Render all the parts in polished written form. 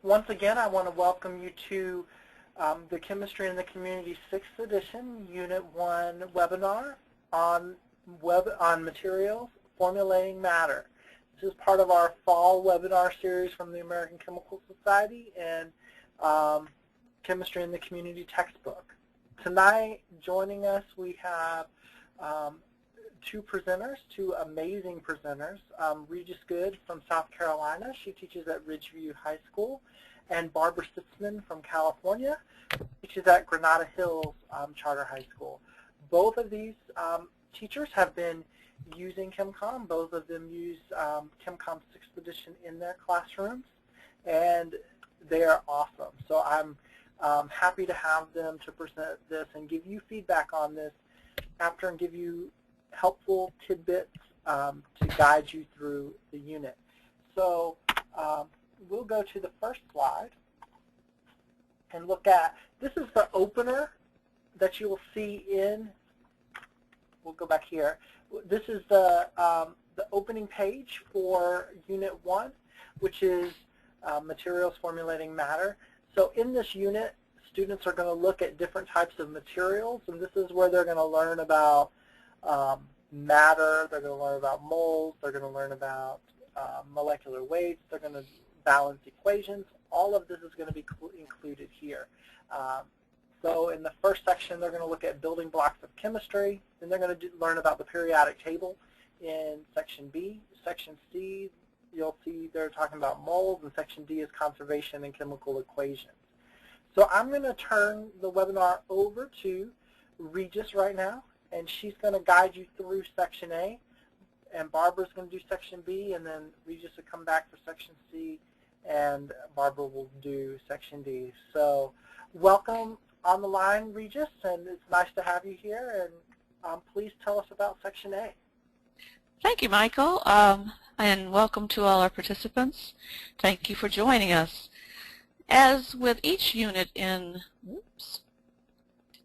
Once again, I want to welcome you to the Chemistry in the Community 6th edition, Unit 1 webinar on materials formulating matter. This is part of our fall webinar series from the American Chemical Society and Chemistry in the Community textbook. Tonight, joining us, we have two amazing presenters. Regis Good from South Carolina. She teaches at Ridgeview High School. And Barbara Sitzman from California. Teaches at Granada Hills Charter High School. Both of these teachers have been using ChemCom. Both of them use ChemCom 6th edition in their classrooms. And they are awesome. So I'm happy to have them to present this and give you feedback on this after and give you helpful tidbits to guide you through the unit. So we'll go to the first slide and look at, this is the opener that you will see in, we'll go back here. This is the opening page for Unit 1, which is materials formulating matter. So in this unit, students are going to look at different types of materials, and this is where they're going to learn about matter, they're going to learn about moles, they're going to learn about molecular weights, they're going to balance equations. All of this is going to be included here. So in the first section, they're going to look at building blocks of chemistry. Then they're going to learn about the periodic table in Section B. Section C, you'll see they're talking about moles, and Section D is conservation and chemical equations. So I'm going to turn the webinar over to Regis right now, and she's going to guide you through Section A. And Barbara's going to do Section B, and then Regis will come back for Section C, and Barbara will do Section D. So welcome on the line, Regis, and it's nice to have you here, and please tell us about Section A. Thank you, Michael, and welcome to all our participants. Thank you for joining us. As with each unit in, oops,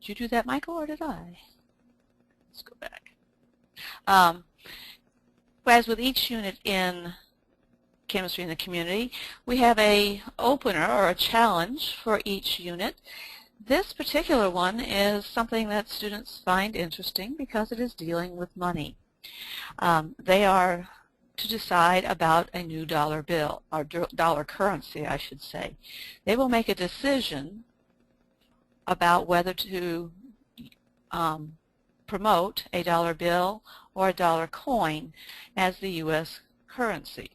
did you do that, Michael, or did I? Let's go back. As with each unit in Chemistry in the Community, we have a opener or a challenge for each unit. This particular one is something that students find interesting because it is dealing with money. They are to decide about a new dollar bill, or dollar currency, I should say. They will make a decision about whether to promote a dollar bill or a dollar coin as the U.S. currency.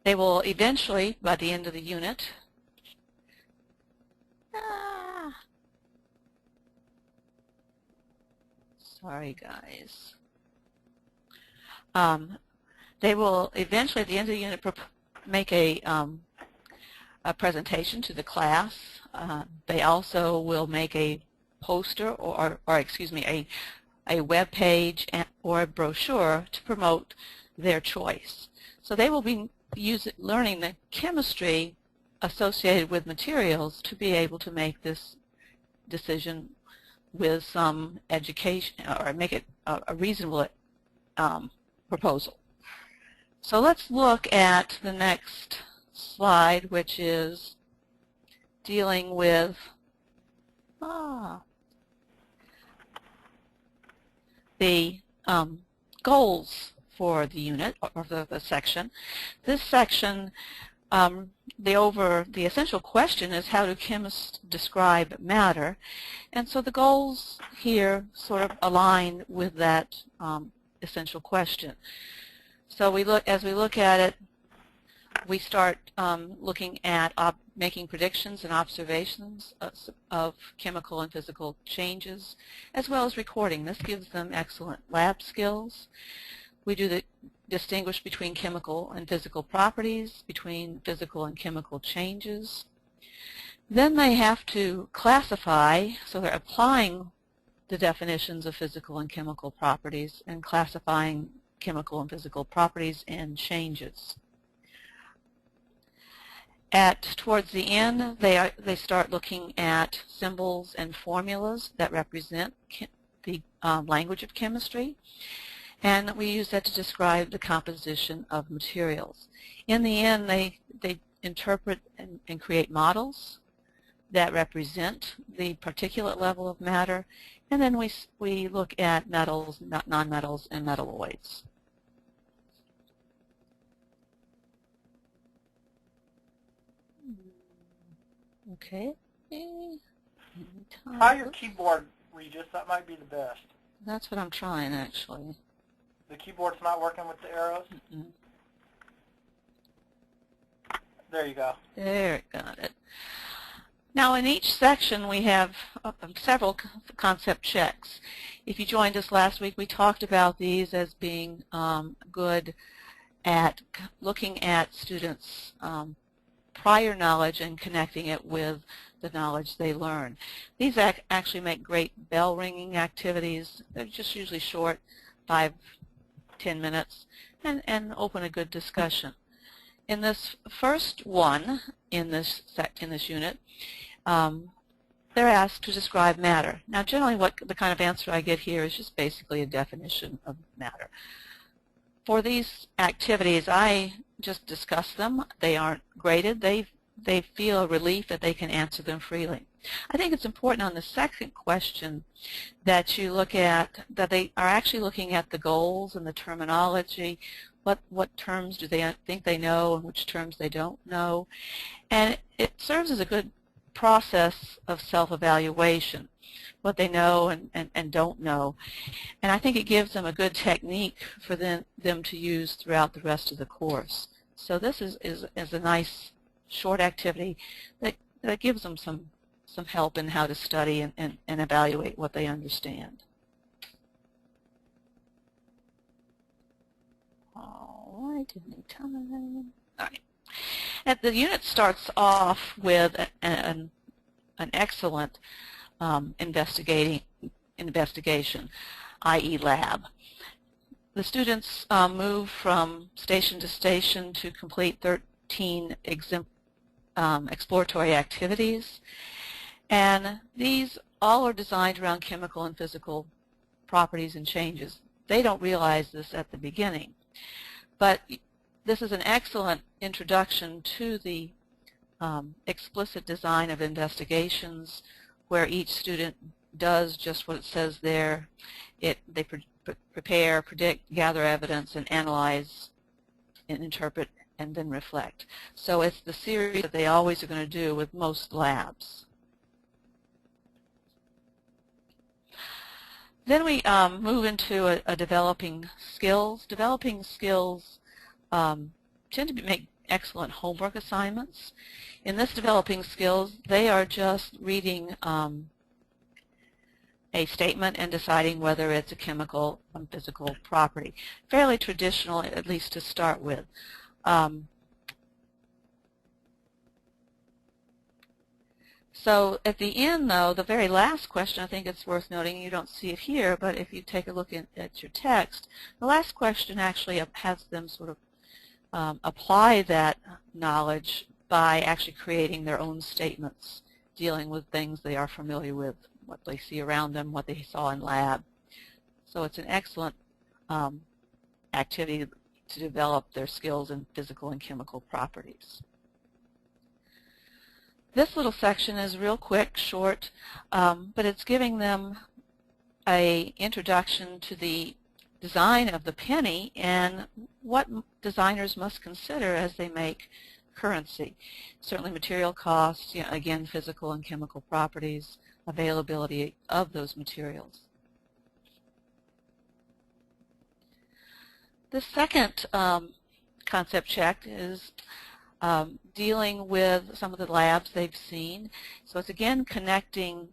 They will eventually, by the end of the unit, sorry guys, they will eventually, at the end of the unit, make a presentation to the class. They also will make a poster or excuse me, a web page or a brochure to promote their choice. So they will be learning the chemistry associated with materials to be able to make this decision with some education, or make it a reasonable proposal. So let's look at the next slide, which is dealing with the goals for the unit, or the section. This section, the essential question is, how do chemists describe matter? And so the goals here sort of align with that essential question. So as we look at it, we start looking at making predictions and observations of chemical and physical changes, as well as recording. This gives them excellent lab skills. We do distinguish between chemical and physical properties, between physical and chemical changes. Then they have to classify, so they're applying the definitions of physical and chemical properties and classifying chemical and physical properties and changes. Towards the end, they start looking at symbols and formulas that represent the language of chemistry, and we use that to describe the composition of materials. In the end, they interpret and create models that represent the particulate level of matter, and then we look at metals, nonmetals, and metalloids. Okay. Try your keyboard, Regis. That might be the best. That's what I'm trying, actually. The keyboard's not working with the arrows? Mm-mm. There you go. There, got it. Now in each section we have several concept checks. If you joined us last week, we talked about these as being good at looking at students' prior knowledge and connecting it with the knowledge they learn. These actually make great bell-ringing activities. They're just usually short, 5-10 minutes, and open a good discussion. In this first one, in this unit, they're asked to describe matter. Now generally what the kind of answer I get here is just basically a definition of matter. For these activities, I just discuss them. They aren't graded. They feel a relief that they can answer them freely. I think it's important on the second question that you look at, that they are actually looking at the goals and the terminology. What terms do they think they know and which terms they don't know. And it serves as a good process of self-evaluation, what they know and don't know. And I think it gives them a good technique for them to use throughout the rest of the course. So this is a nice short activity that gives them some help in how to study and evaluate what they understand. All right, any time. All right. And the unit starts off with an excellent investigation, i.e. lab. The students move from station to station to complete 13 exploratory activities, and these all are designed around chemical and physical properties and changes. They don't realize this at the beginning, but this is an excellent introduction to the explicit design of investigations, where each student does just what it says there. They prepare, predict, gather evidence, and analyze, and interpret, and then reflect. So it's the series that they always are going to do with most labs. Then we move into a developing skills. Developing skills tend to make excellent homework assignments. In this developing skills, they are just reading a statement and deciding whether it's a chemical or physical property. Fairly traditional, at least to start with. So at the end, though, the very last question, I think it's worth noting, you don't see it here, but if you take a look at your text, the last question actually has them sort of apply that knowledge by actually creating their own statements, dealing with things they are familiar with, what they see around them, what they saw in lab. So it's an excellent activity to develop their skills in physical and chemical properties. This little section is real quick, short, but it's giving them an introduction to the design of the penny and what designers must consider as they make currency. Certainly material costs, again, physical and chemical properties, availability of those materials. The second concept check is dealing with some of the labs they've seen. So it's again connecting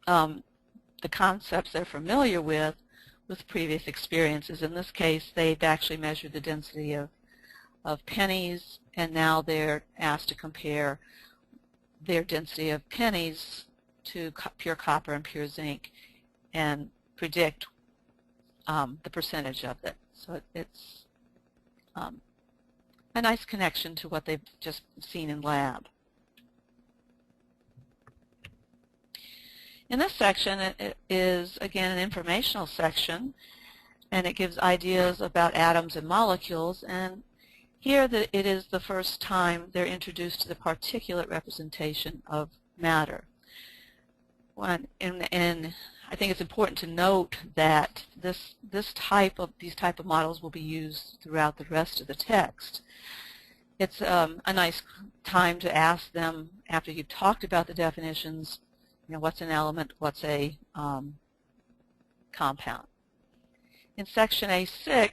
the concepts they're familiar with previous experiences. In this case, they've actually measured the density of pennies, and now they're asked to compare their density of pennies to pure copper and pure zinc and predict the percentage of it. So it's a nice connection to what they've just seen in lab. In this section, it is, again, an informational section, and it gives ideas about atoms and molecules. And Here it is the first time they're introduced to the particulate representation of matter. And I think it's important to note that these type of models will be used throughout the rest of the text. It's a nice time to ask them, after you've talked about the definitions, what's an element, what's a compound. In section A6,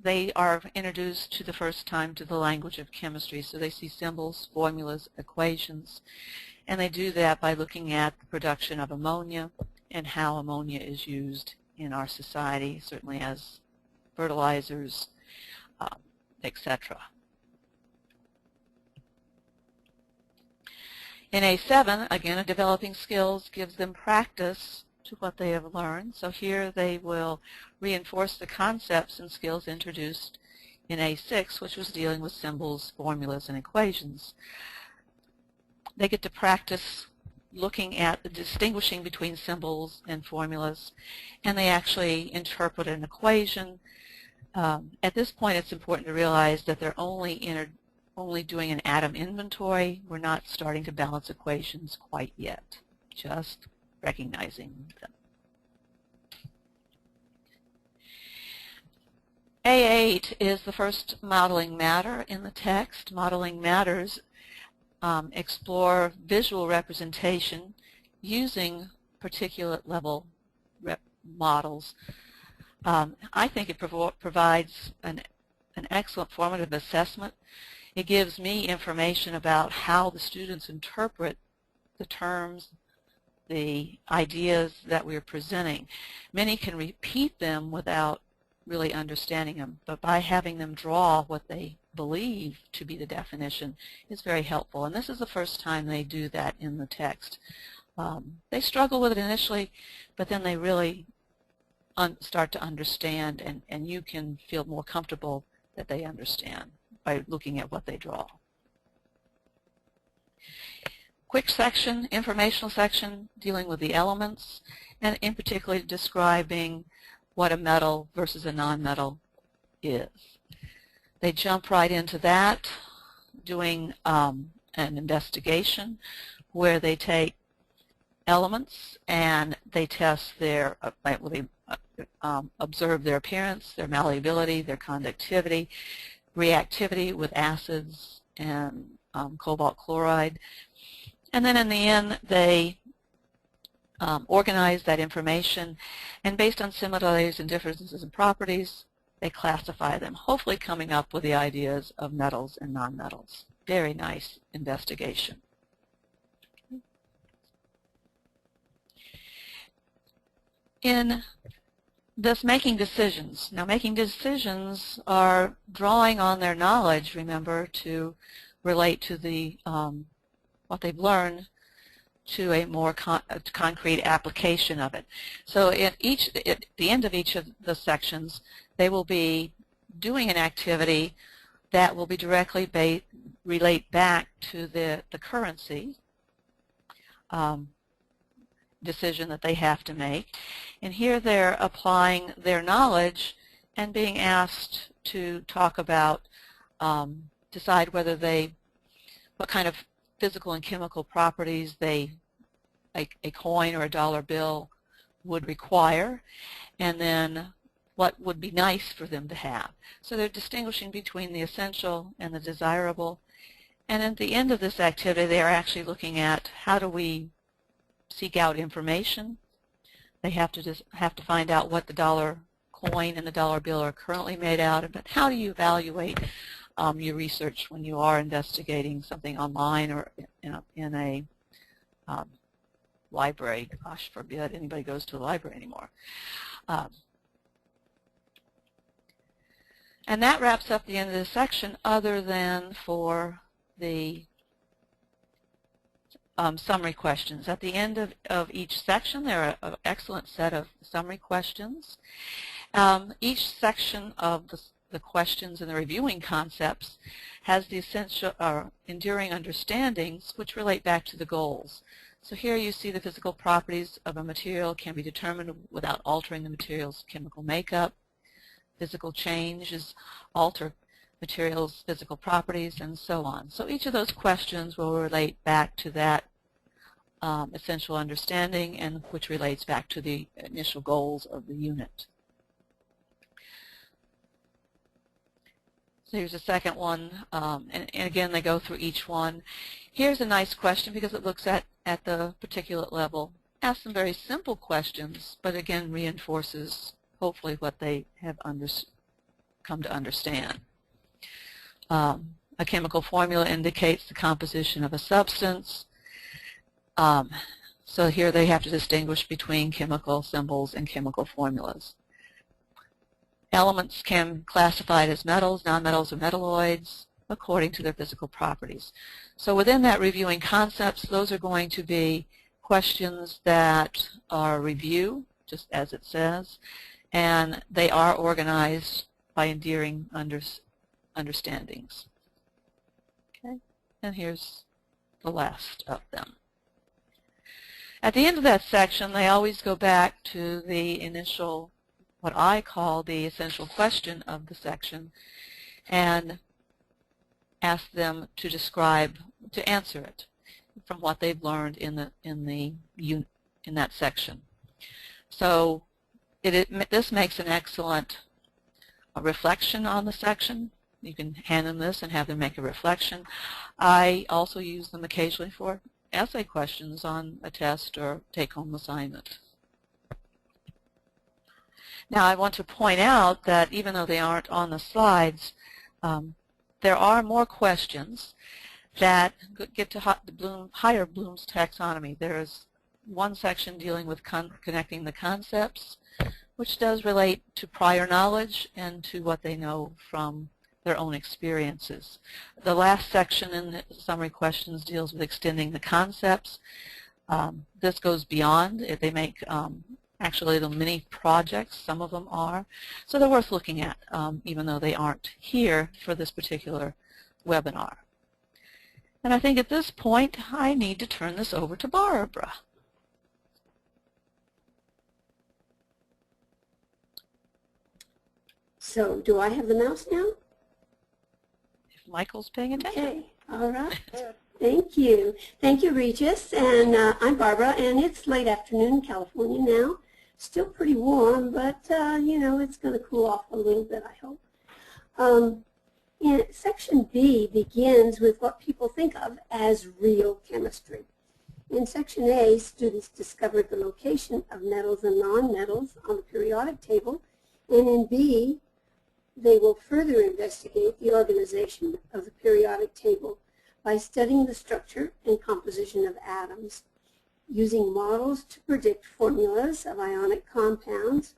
they are introduced to the first time to the language of chemistry, so they see symbols, formulas, equations, and they do that by looking at the production of ammonia and how ammonia is used in our society, certainly as fertilizers, etc. In A7, again, developing skills gives them practice to what they have learned. So here they will reinforce the concepts and skills introduced in A6, which was dealing with symbols, formulas, and equations. They get to practice looking at the distinguishing between symbols and formulas, and they actually interpret an equation. At this point, it's important to realize that they're only doing an atom inventory. We're not starting to balance equations quite yet, just recognizing them. A8 is the first modeling matter in the text. Modeling matters explore visual representation using particulate level models. I think it provides an excellent formative assessment. It gives me information about how the students interpret the terms, the ideas that we're presenting. Many can repeat them without really understanding them, but by having them draw what they believe to be the definition is very helpful. And this is the first time they do that in the text. They struggle with it initially, but then they really start to understand, and you can feel more comfortable that they understand by looking at what they draw. Quick section, informational section, dealing with the elements, and in particular describing what a metal versus a nonmetal is. They jump right into that, doing an investigation where they take elements and they test their, observe their appearance, their malleability, their conductivity, reactivity with acids and cobalt chloride. And then in the end, they organize that information, and based on similarities and differences in properties, they classify them, hopefully coming up with the ideas of metals and nonmetals. Very nice investigation. In this making decisions, now making decisions are drawing on their knowledge, remember, to relate to the what they've learned to a more concrete application of it. So at the end of each of the sections, they will be doing an activity that will be directly relate back to the currency decision that they have to make. And here they're applying their knowledge and being asked to talk about, decide whether what kind of physical and chemical properties a coin or a dollar bill would require, and then what would be nice for them to have. So they're distinguishing between the essential and the desirable. And at the end of this activity, they are actually looking at how do we seek out information. They have to find out what the dollar coin and the dollar bill are currently made out of, but how do you evaluate your research when you are investigating something online or in a library. Gosh forbid anybody goes to a library anymore. And that wraps up the end of this section, other than for the summary questions. At the end of each section, there are an excellent set of summary questions. Each section of the questions and the reviewing concepts has the essential enduring understandings which relate back to the goals. So here you see the physical properties of a material can be determined without altering the material's chemical makeup. Physical changes alter materials' physical properties, and so on. So each of those questions will relate back to that essential understanding, and which relates back to the initial goals of the unit. So here's a second one, and again they go through each one. Here's a nice question because it looks at the particulate level. Asks some very simple questions, but again reinforces hopefully what they have come to understand. A chemical formula indicates the composition of a substance. So here they have to distinguish between chemical symbols and chemical formulas. Elements can be classified as metals, nonmetals, or metalloids according to their physical properties. So within that reviewing concepts, those are going to be questions that are review, just as it says, and they are organized by endearing understandings. Okay, and here's the last of them. At the end of that section, they always go back to the initial, what I call the essential question of the section, and ask them to describe, to answer it from what they've learned in that section. So this makes an excellent reflection on the section. You can hand them this and have them make a reflection. I also use them occasionally for essay questions on a test or take-home assignment. Now I want to point out that even though they aren't on the slides, there are more questions that get to higher Bloom's taxonomy. There is one section dealing with connecting the concepts, which does relate to prior knowledge and to what they know from their own experiences. The last section in the summary questions deals with extending the concepts. This goes beyond. They make actually little mini projects, some of them are. So they're worth looking at, even though they aren't here for this particular webinar. And I think at this point I need to turn this over to Barbara. So do I have the mouse now? If Michael's paying attention. Okay, all right. Thank you. Thank you, Regis. And I'm Barbara, and it's late afternoon in California now. Still pretty warm, but, you know, it's going to cool off a little bit, I hope. Section B begins with what people think of as real chemistry. In Section A, students discovered the location of metals and nonmetals on the periodic table, and in B, they will further investigate the organization of the periodic table by studying the structure and composition of atoms, using models to predict formulas of ionic compounds,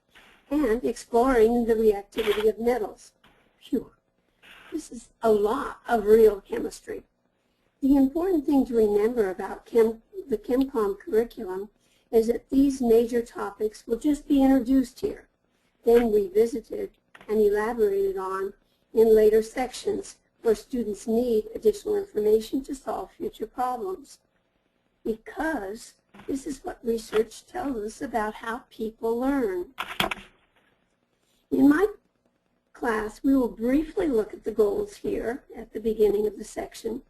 and exploring the reactivity of metals. Phew. This is a lot of real chemistry. The important thing to remember about the ChemCom curriculum is that these major topics will just be introduced here, then revisited and elaborated on in later sections where students need additional information to solve future problems. Because this is what research tells us about how people learn. In my class, we will briefly look at the goals here at the beginning of the section.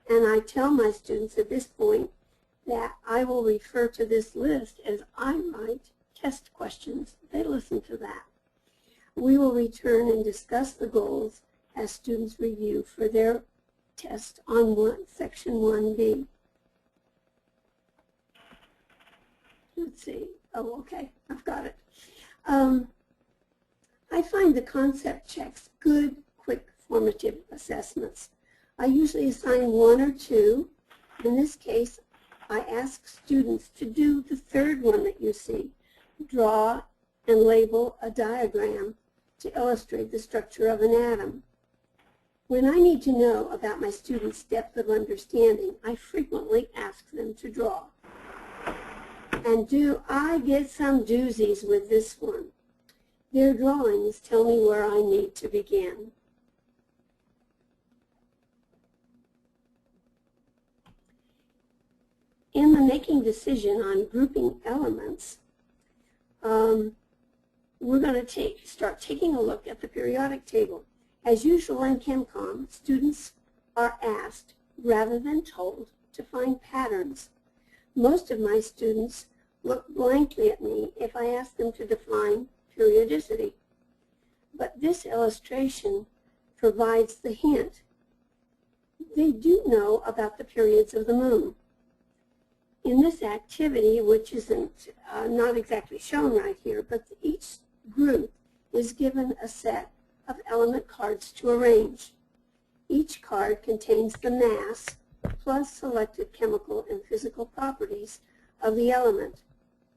And I tell my students at this point that I will refer to this list as I write test questions. They listen to that. We will return and discuss the goals as students review for their test on Section 1B. Let's see. Oh, okay. I've got it. I find the concept checks good, quick, formative assessments. I usually assign one or two. In this case, I ask students to do the third one that you see, draw and label a diagram to illustrate the structure of an atom. When I need to know about my students' depth of understanding, I frequently ask them to draw. And do I get some doozies with this one? Their drawings tell me where I need to begin. In the making decision on grouping elements, we're going to start taking a look at the periodic table. As usual in ChemCom, students are asked rather than told to find patterns. Most of my students look blankly at me if I ask them to define periodicity. But this illustration provides the hint. They do know about the periods of the moon. In this activity, which isn't not exactly shown right here, but each group is given a set of element cards to arrange. Each card contains the mass plus selected chemical and physical properties of the element,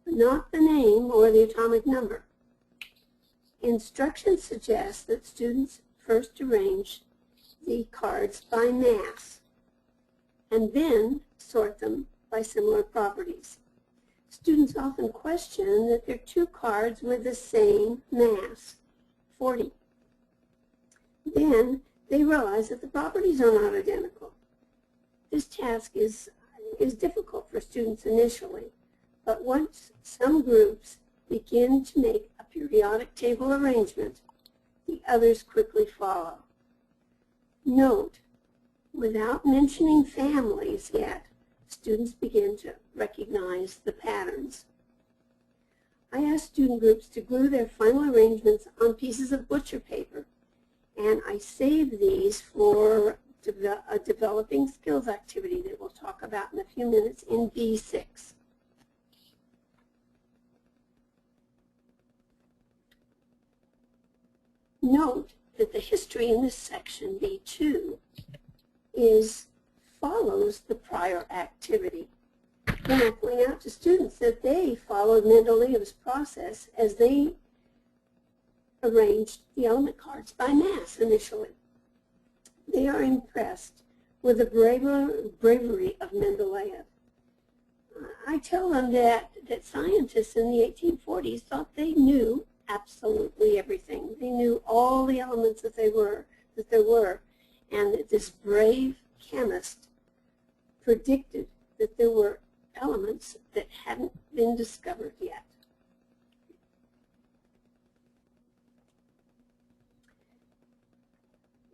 not the name or the atomic number. Instructions suggest that students first arrange the cards by mass and then sort them by similar properties. Students often question that there are two cards with the same mass, 40. Then they realize that the properties are not identical. This task is difficult for students initially, but once some groups begin to make a periodic table arrangement, the others quickly follow. Note, without mentioning families yet, students begin to recognize the patterns. I ask student groups to glue their final arrangements on pieces of butcher paper, and I save these for a developing skills activity that we'll talk about in a few minutes in B6. Note that the history in this section, B2, follows the prior activity. Then I point out to students that they followed Mendeleev's process as they arranged the element cards by mass initially. They are impressed with the bravery of Mendeleev. I tell them that scientists in the 1840s thought they knew absolutely everything. They knew all the elements that there were, and that this brave chemist predicted that there were elements that hadn't been discovered yet.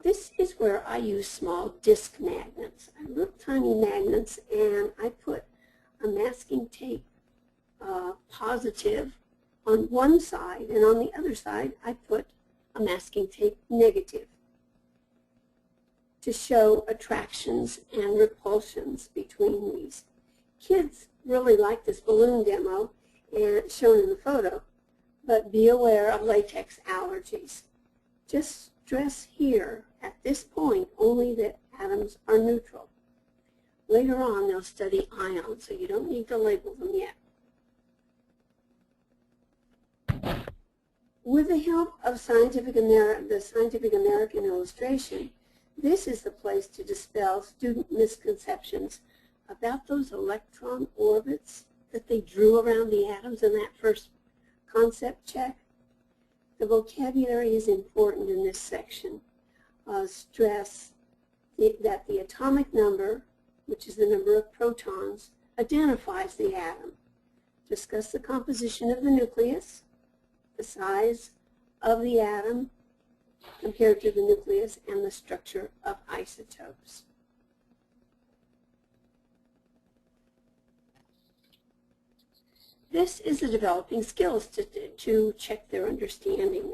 This is where I use small disc magnets, little tiny magnets, and I put a masking tape positive on one side, and on the other side I put a masking tape negative to show attractions and repulsions between these. Kids really like this balloon demo and shown in the photo, but be aware of latex allergies. Just stress here at this point only that atoms are neutral. Later on they'll study ions, so you don't need to label them yet. With the help of the Scientific American illustration, this is the place to dispel student misconceptions about those electron orbits that they drew around the atoms in that first concept check. The vocabulary is important in this section. Stress that the atomic number, which is the number of protons, identifies the atom. Discuss the composition of the nucleus, the size of the atom compared to the nucleus, and the structure of isotopes. This is the developing skills to check their understanding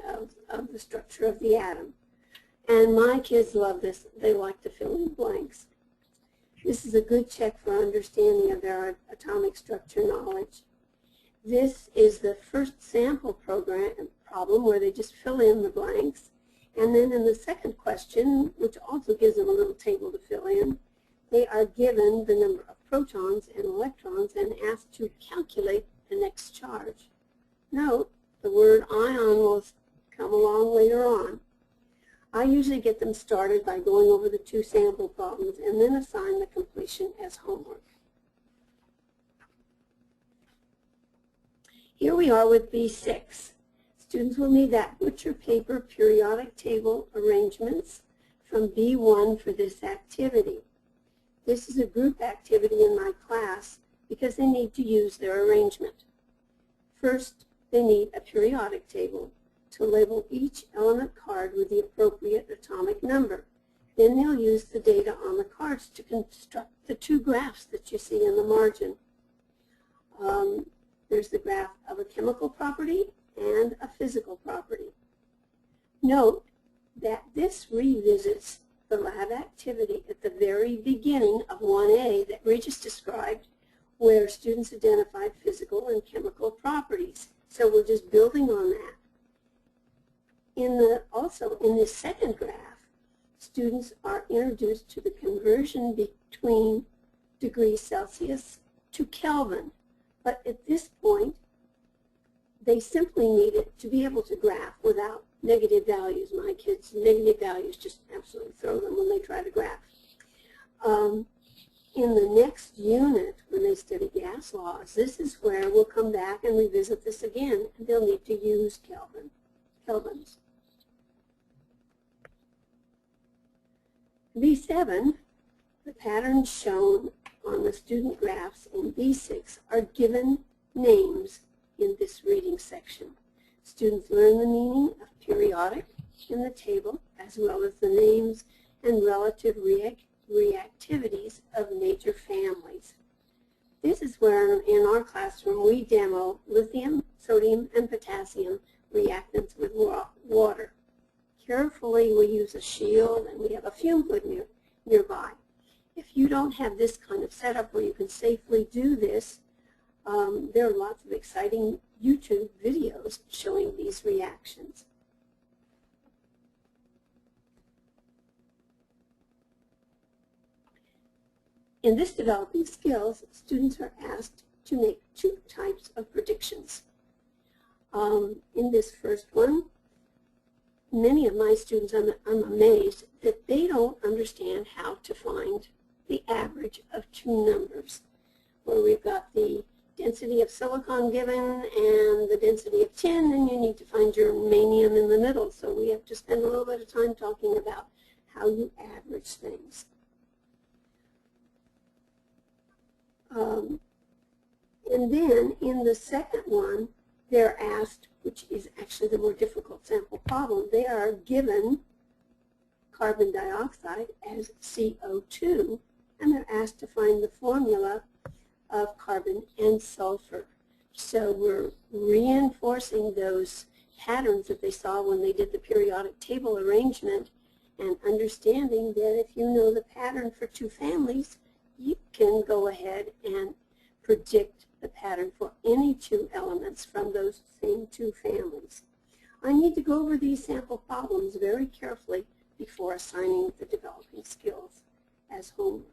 of the structure of the atom. And my kids love this. They like to fill in blanks. This is a good check for understanding of their atomic structure knowledge. This is the first sample problem where they just fill in the blanks. And then in the second question, which also gives them a little table to fill in, they are given the number of protons and electrons and asked to calculate the next charge. Note, the word ion will come along later on. I usually get them started by going over the two sample problems and then assign the completion as homework. Here we are with B6. Students will need that butcher paper periodic table arrangements from B1 for this activity. This is a group activity in my class because they need to use their arrangement. First, they need a periodic table to label each element card with the appropriate atomic number. Then they'll use the data on the cards to construct the two graphs that you see in the margin. There's the graph of a chemical property and a physical property. Note that this revisits the lab activity at the very beginning of 1A that Regis described, where students identified physical and chemical properties. So we're just building on that. Also in this second graph, students are introduced to the conversion between degrees Celsius to Kelvin. But at this point, they simply need it to be able to graph without negative values. My kids, negative values, just absolutely throw them when they try to graph. In the next unit, when they study gas laws, this is where we'll come back and revisit this again, and they'll need to use kelvins. B7, the patterns shown on the student graphs in B6 are given names in this reading section. Students learn the meaning of periodic in the table, as well as the names and relative reactivities of major families. This is where in our classroom we demo lithium, sodium, and potassium reactants with water. Carefully we use a shield and we have a fume hood nearby. If you don't have this kind of setup where you can safely do this, there are lots of exciting YouTube videos showing these reactions. In this developing skills, students are asked to make two types of predictions. In this first one, many of my students, I'm amazed that they don't understand how to find the average of two numbers, where we've got the density of silicon given and the density of tin, and you need to find germanium in the middle. So we have to spend a little bit of time talking about how you average things. And then in the second one, they're asked, which is actually the more difficult sample problem, they are given carbon dioxide as CO2, and they're asked to find the formula of carbon and sulfur. So we're reinforcing those patterns that they saw when they did the periodic table arrangement, and understanding that if you know the pattern for two families, you can go ahead and predict the pattern for any two elements from those same two families. I need to go over these sample problems very carefully before assigning the developing skills as homework.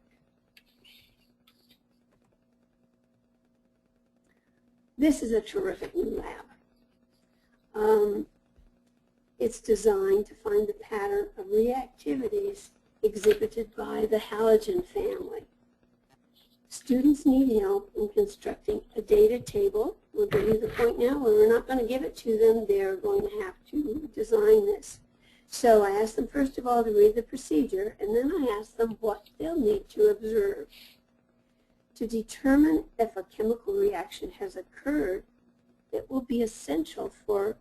This is a terrific new lab. It's designed to find the pattern of reactivities exhibited by the halogen family. Students need help in constructing a data table. We're getting to the point now where we're not going to give it to them. They're going to have to design this. So I asked them first of all to read the procedure, and then I asked them what they'll need to observe. To determine if a chemical reaction has occurred, it will be essential for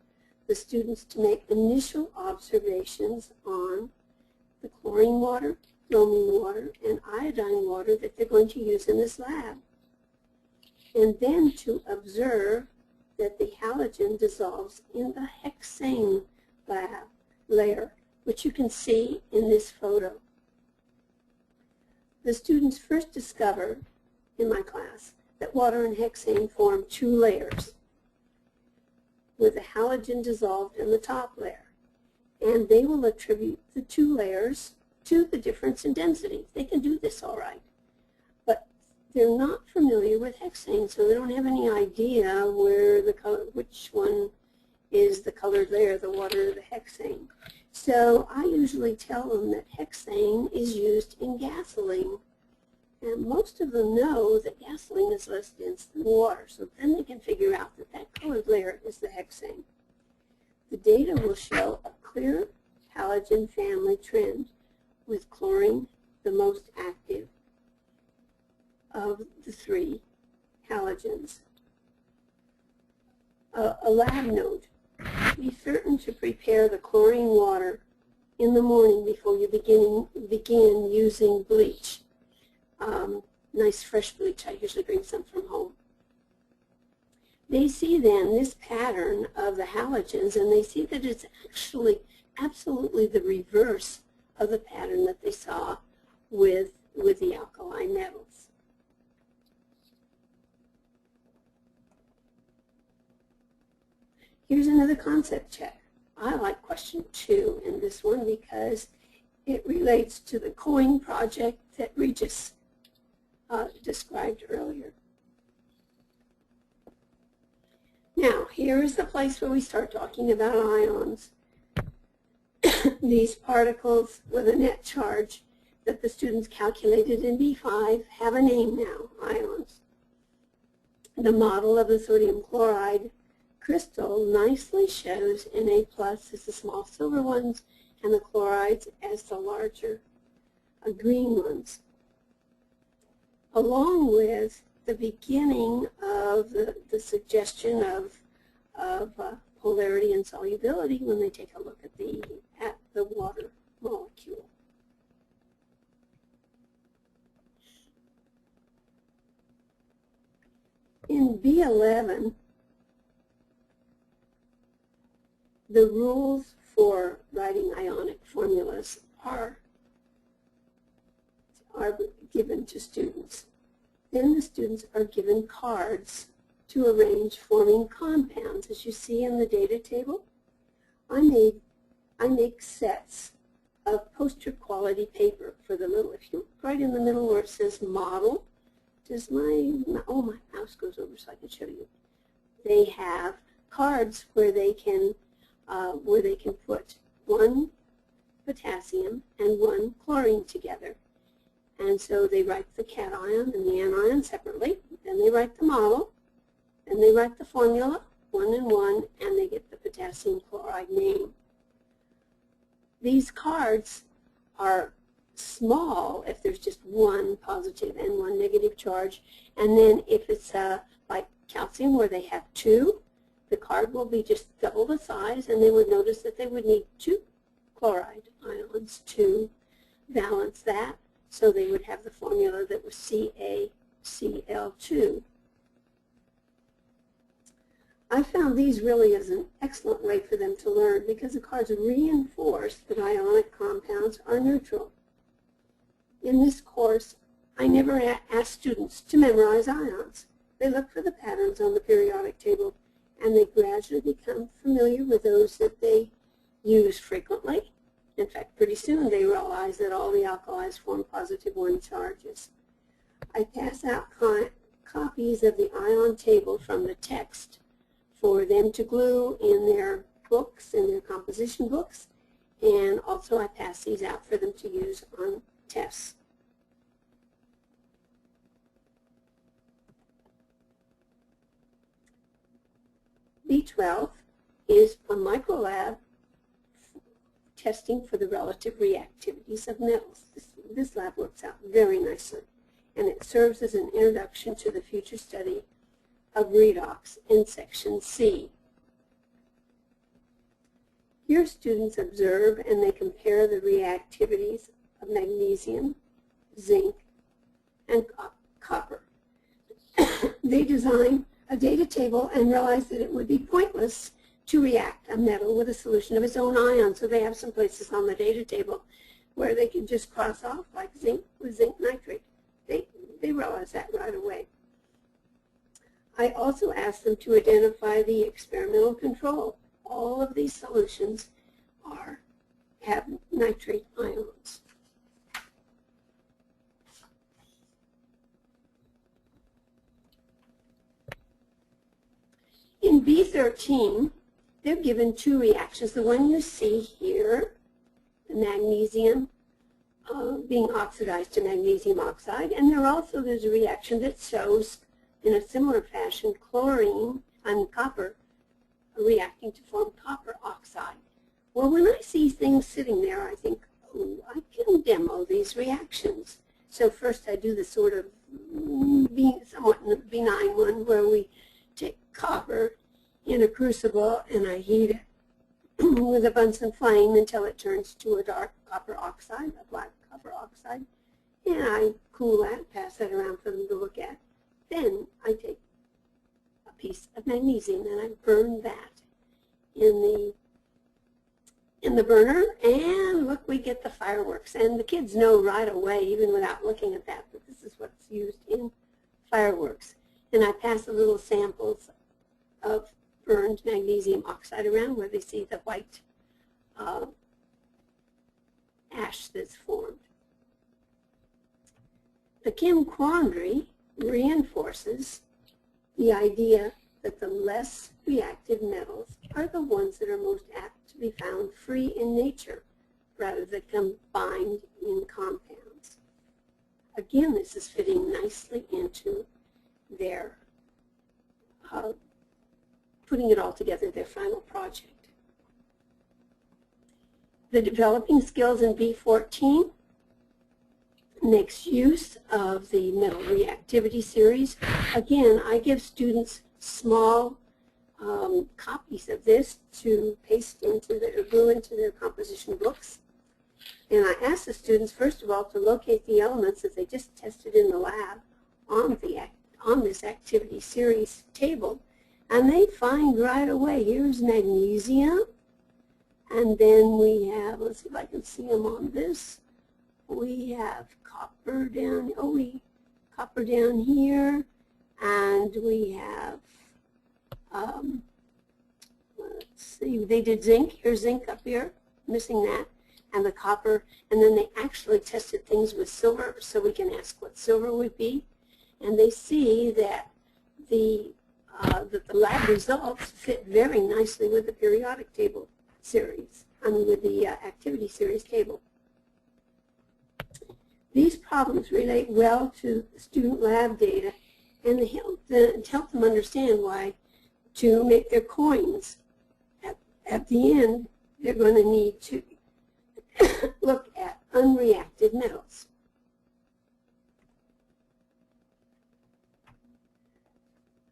the students to make initial observations on the chlorine water, bromine water, and iodine water that they're going to use in this lab. And then to observe that the halogen dissolves in the hexane layer, which you can see in this photo. The students first discovered in my class that water and hexane form two layers with the halogen dissolved in the top layer. And they will attribute the two layers to the difference in density. They can do this all right. But they're not familiar with hexane, so they don't have any idea where which one is the colored layer, the water or the hexane. So I usually tell them that hexane is used in gasoline. And most of them know that gasoline is less dense than water, so then they can figure out that that colored layer is the hexane. The data will show a clear halogen family trend, with chlorine the most active of the three halogens. A lab note. Be certain to prepare the chlorine water in the morning before you begin using bleach. Nice fresh bleach. I usually bring some from home. They see then this pattern of the halogens, and they see that it's actually absolutely the reverse of the pattern that they saw with the alkali metals. Here's another concept check. I like question 2 in this one because it relates to the COIN project that Regis described earlier. Now, here is the place where we start talking about ions. These particles with a net charge that the students calculated in B5 have a name now, ions. The model of the sodium chloride crystal nicely shows Na+ as the small silver ones and the chlorides as the larger green ones, along with the beginning of the suggestion of polarity and solubility when they take a look at the water molecule. In B11, the rules for writing ionic formulas are given to students. Then the students are given cards to arrange forming compounds. As you see in the data table, I make sets of poster quality paper for the little. If you look right in the middle where it says model, does my mouse goes over so I can show you. They have cards where they can put one potassium and one chlorine together. And so they write the cation and the anion separately, then they write the model, then they write the formula, 1 and 1, and they get the potassium chloride name. These cards are small if there's just one positive and one negative charge, and then if it's like calcium where they have 2, the card will be just double the size, and they would notice that they would need 2 chloride ions to balance that. So they would have the formula that was CaCl2. I found these really as an excellent way for them to learn because the cards reinforce that ionic compounds are neutral. In this course, I never ask students to memorize ions. They look for the patterns on the periodic table, and they gradually become familiar with those that they use frequently. In fact, pretty soon they realize that all the alkalis form positive 1 charges. I pass out copies of the ion table from the text for them to glue in their books, in their composition books, and also I pass these out for them to use on tests. B12 is a microlab testing for the relative reactivities of metals. This lab works out very nicely, and it serves as an introduction to the future study of redox in Section C. Here students observe and they compare the reactivities of magnesium, zinc, and copper. They design a data table and realize that it would be pointless to react a metal with a solution of its own ion. So they have some places on the data table where they can just cross off, like zinc with zinc nitrate. They realize that right away. I also asked them to identify the experimental control. All of these solutions have nitrate ions. In B13, they're given 2 reactions. The one you see here, the magnesium being oxidized to magnesium oxide, and there's a reaction that shows in a similar fashion chlorine and copper reacting to form copper oxide. Well, when I see things sitting there, I think, oh, I can demo these reactions. So first I do the sort of somewhat benign one where we take copper in a crucible and I heat it with a Bunsen flame until it turns to a dark copper oxide, a black copper oxide. And I cool that, pass that around for them to look at. Then I take a piece of magnesium and I burn that in the burner, and look, we get the fireworks. And the kids know right away, even without looking at that this is what's used in fireworks. And I pass the little samples of burned magnesium oxide around where they see the white ash that's formed. The Chem quandary reinforces the idea that the less reactive metals are the ones that are most apt to be found free in nature rather than combined in compounds. Again, this is fitting nicely into their putting it all together, their final project. The developing skills in B14 makes use of the metal reactivity series. Again, I give students small copies of this to paste into or glue into their composition books. And I ask the students, first of all, to locate the elements that they just tested in the lab on this activity series table. And they find right away, here's magnesium, and then we have, let's see if I can see them on this. We have copper down, copper down here, and we have, let's see, they did zinc. Here's zinc up here, missing that, and the copper, and then they actually tested things with silver, so we can ask what silver would be, and they see that the lab results fit very nicely with the periodic table series, with the activity series table. These problems relate well to student lab data, and they help them understand why, to make their coins, at the end, they're going to need to look at unreacted metals.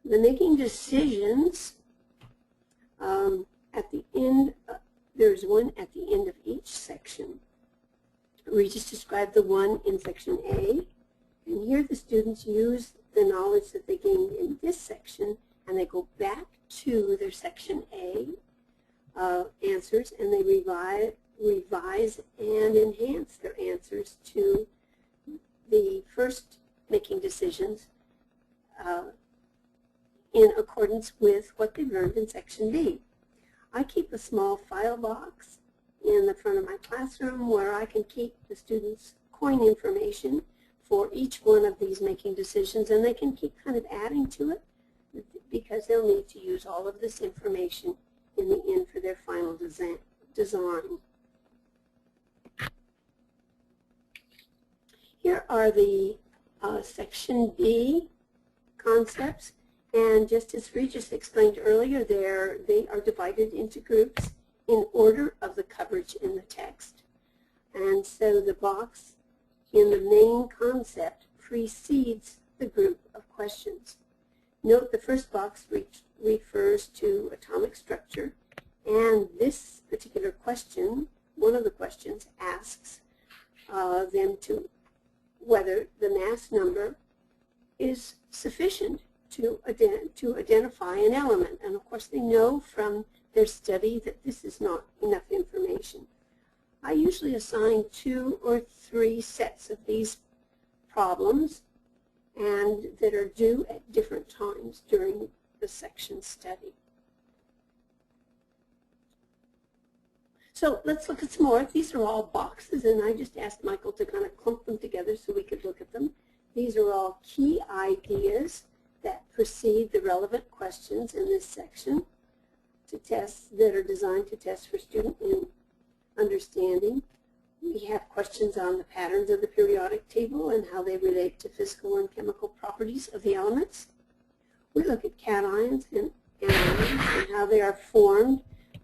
The making decisions, at the end, there's one at the end of each section. We just described the one in section A, and here the students use the knowledge that they gained in this section, and they go back to their section A answers, and they revise and enhance their answers to the first making decisions in accordance with what they learned in section B. I keep a small file box in the front of my classroom where I can keep the students' coin information for each one of these making decisions, and they can keep kind of adding to it because they'll need to use all of this information in the end for their final design. Here are the section B concepts, and just as Regis explained earlier, they are divided into groups in order of the coverage in the text. And so the box in the main concept precedes the group of questions. Note the first box refers to atomic structure, and this particular question, one of the questions, asks them to whether the mass number is sufficient to identify an element. And of course they know from their study that this is not enough information. I usually assign 2 or 3 sets of these problems, and that are due at different times during the section study. So let's look at some more. These are all boxes, and I just asked Michael to kind of clump them together so we could look at them. These are all key ideas that precede the relevant questions in this section to test, that are designed to test for student understanding. We have questions on the patterns of the periodic table and how they relate to physical and chemical properties of the elements. We look at cations and anions and how they are formed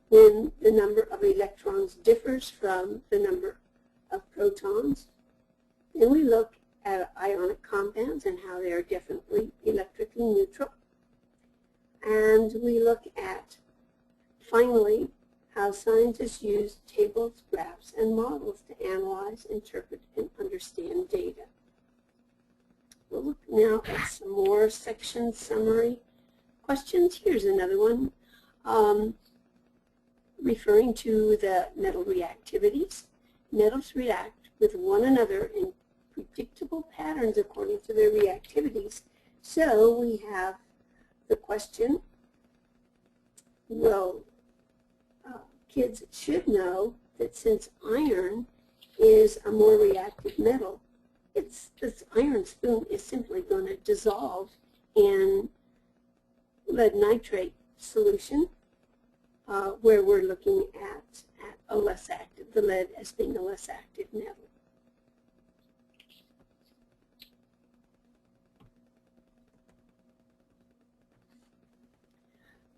when the number of electrons differs from the number of protons. Then we look at ionic compounds and how they are definitely electrically neutral. And we look at, finally, how scientists use tables, graphs, and models to analyze, interpret, and understand data. We'll look now at some more section summary questions. Here's another one referring to the metal reactivities. Metals react with one another in predictable patterns according to their reactivities. So we have the question, well, kids should know that since iron is a more reactive metal, this iron spoon is simply going to dissolve in lead nitrate solution, where we're looking at a less active, the lead as being a less active metal.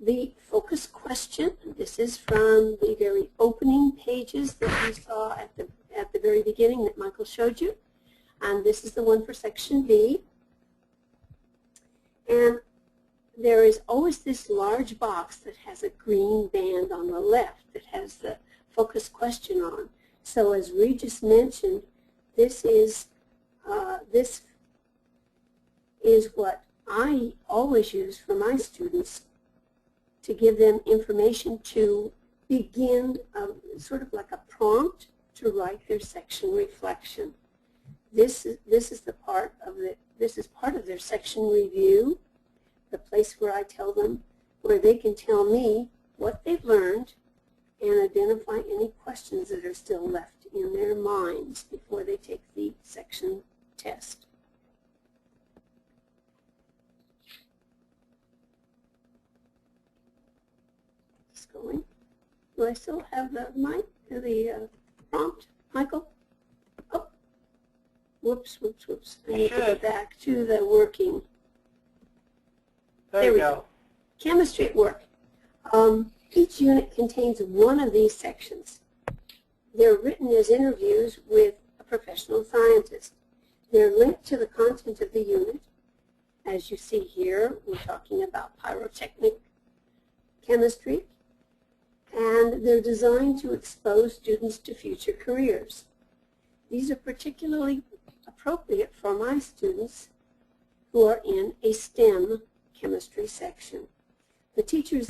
The focus question, this is from the very opening pages that we saw at the very beginning that Michael showed you. And this is the one for section B. And there is always this large box that has a green band on the left that has the focus question on. So as Regis mentioned, this is what I always use for my students to give them information to begin sort of like a prompt to write their section reflection. This is part of their section review, the place where I tell them, where they can tell me what they've learned and identify any questions that are still left in their minds before they take the section test. Just going. Do I still have the prompt, Michael? Oh, whoops. I need to go back to the working. There we go. Chemistry at work. Each unit contains one of these sections. They're written as interviews with a professional scientist. They're linked to the content of the unit. As you see here, we're talking about pyrotechnic chemistry, and they're designed to expose students to future careers. These are particularly appropriate for my students who are in a STEM chemistry section. The teacher's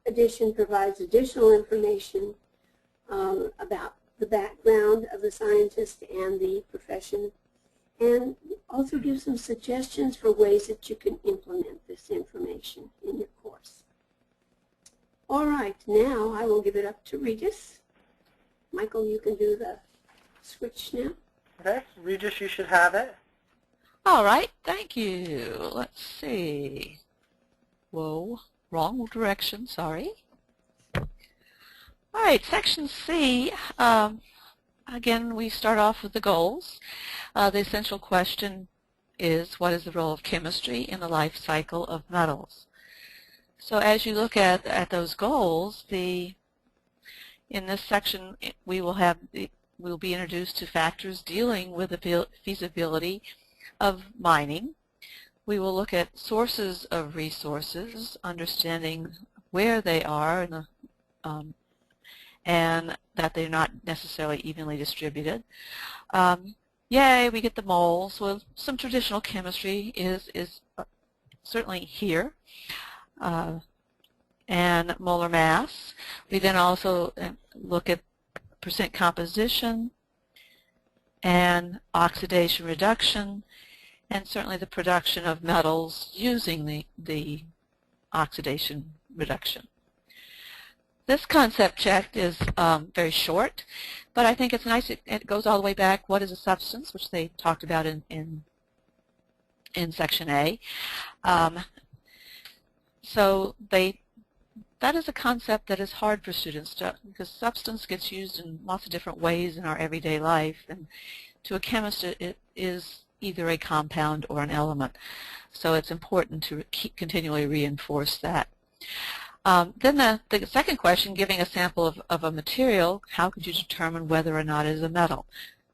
edition provides additional information about the background of the scientist and the profession, and also gives some suggestions for ways that you can implement this information in your course. All right, now I will give it up to Regis. Michael, you can do the switch now. Okay, Regis, you should have it. All right, thank you. Let's see. Whoa, wrong direction, sorry. All right, section C, again, we start off with the goals. The essential question is, what is the role of chemistry in the life cycle of metals? So as you look at those goals, in this section we will be introduced to factors dealing with the feasibility of mining. We will look at sources of resources, understanding where they are and that they're not necessarily evenly distributed. Yay, we get the moles. Well, some traditional chemistry is certainly here. And molar mass. We then also look at percent composition and oxidation reduction, and certainly the production of metals using the oxidation reduction. This concept check is very short, but I think it's nice. It goes all the way back. What is a substance, which they talked about in section A. So that is a concept that is hard for students because substance gets used in lots of different ways in our everyday life, and to a chemist it is either a compound or an element. So it's important to continually reinforce that. Then the second question, giving a sample of a material, how could you determine whether or not it is a metal?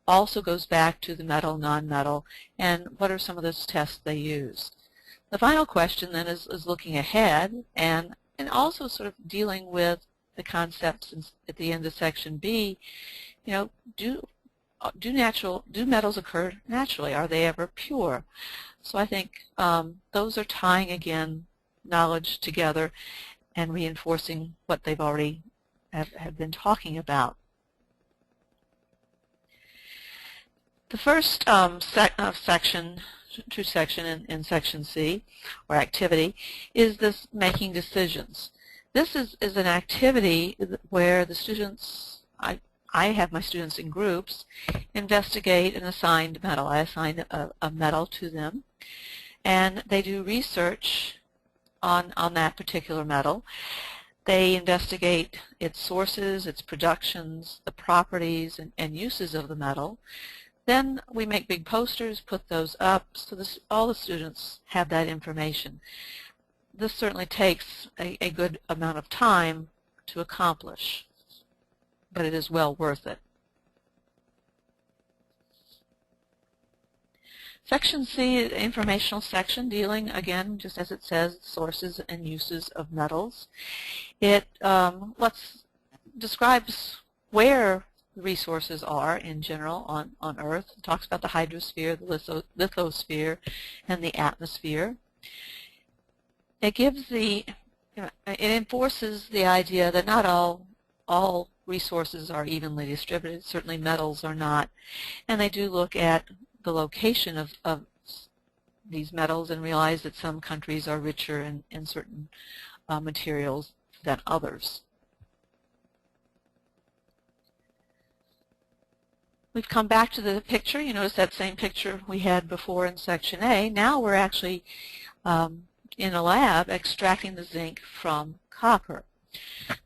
Also goes back to the metal, non-metal, and what are some of those tests they use. The final question then is looking ahead and also sort of dealing with the concepts at the end of section B, you know, do metals occur naturally? Are they ever pure? So I think those are tying again knowledge together and reinforcing what they've already have been talking about. The first section in section C, or activity, is this making decisions. This is an activity where the students, I have my students in groups, investigate an assigned metal. I assign a metal to them, and they do research on that particular metal. They investigate its sources, its productions, the properties and uses of the metal. Then we make big posters, put those up, so all the students have that information. This certainly takes a good amount of time to accomplish, but it is well worth it. Section C, informational section, dealing, again, just as it says, sources and uses of metals. It describes where resources are in general on Earth. It talks about the hydrosphere, the lithosphere, and the atmosphere. It gives it enforces the idea that not all resources are evenly distributed. Certainly metals are not. And they do look at the location of these metals and realize that some countries are richer in certain materials than others. We've come back to the picture. You notice that same picture we had before in section A. Now we're actually in a lab extracting the zinc from copper.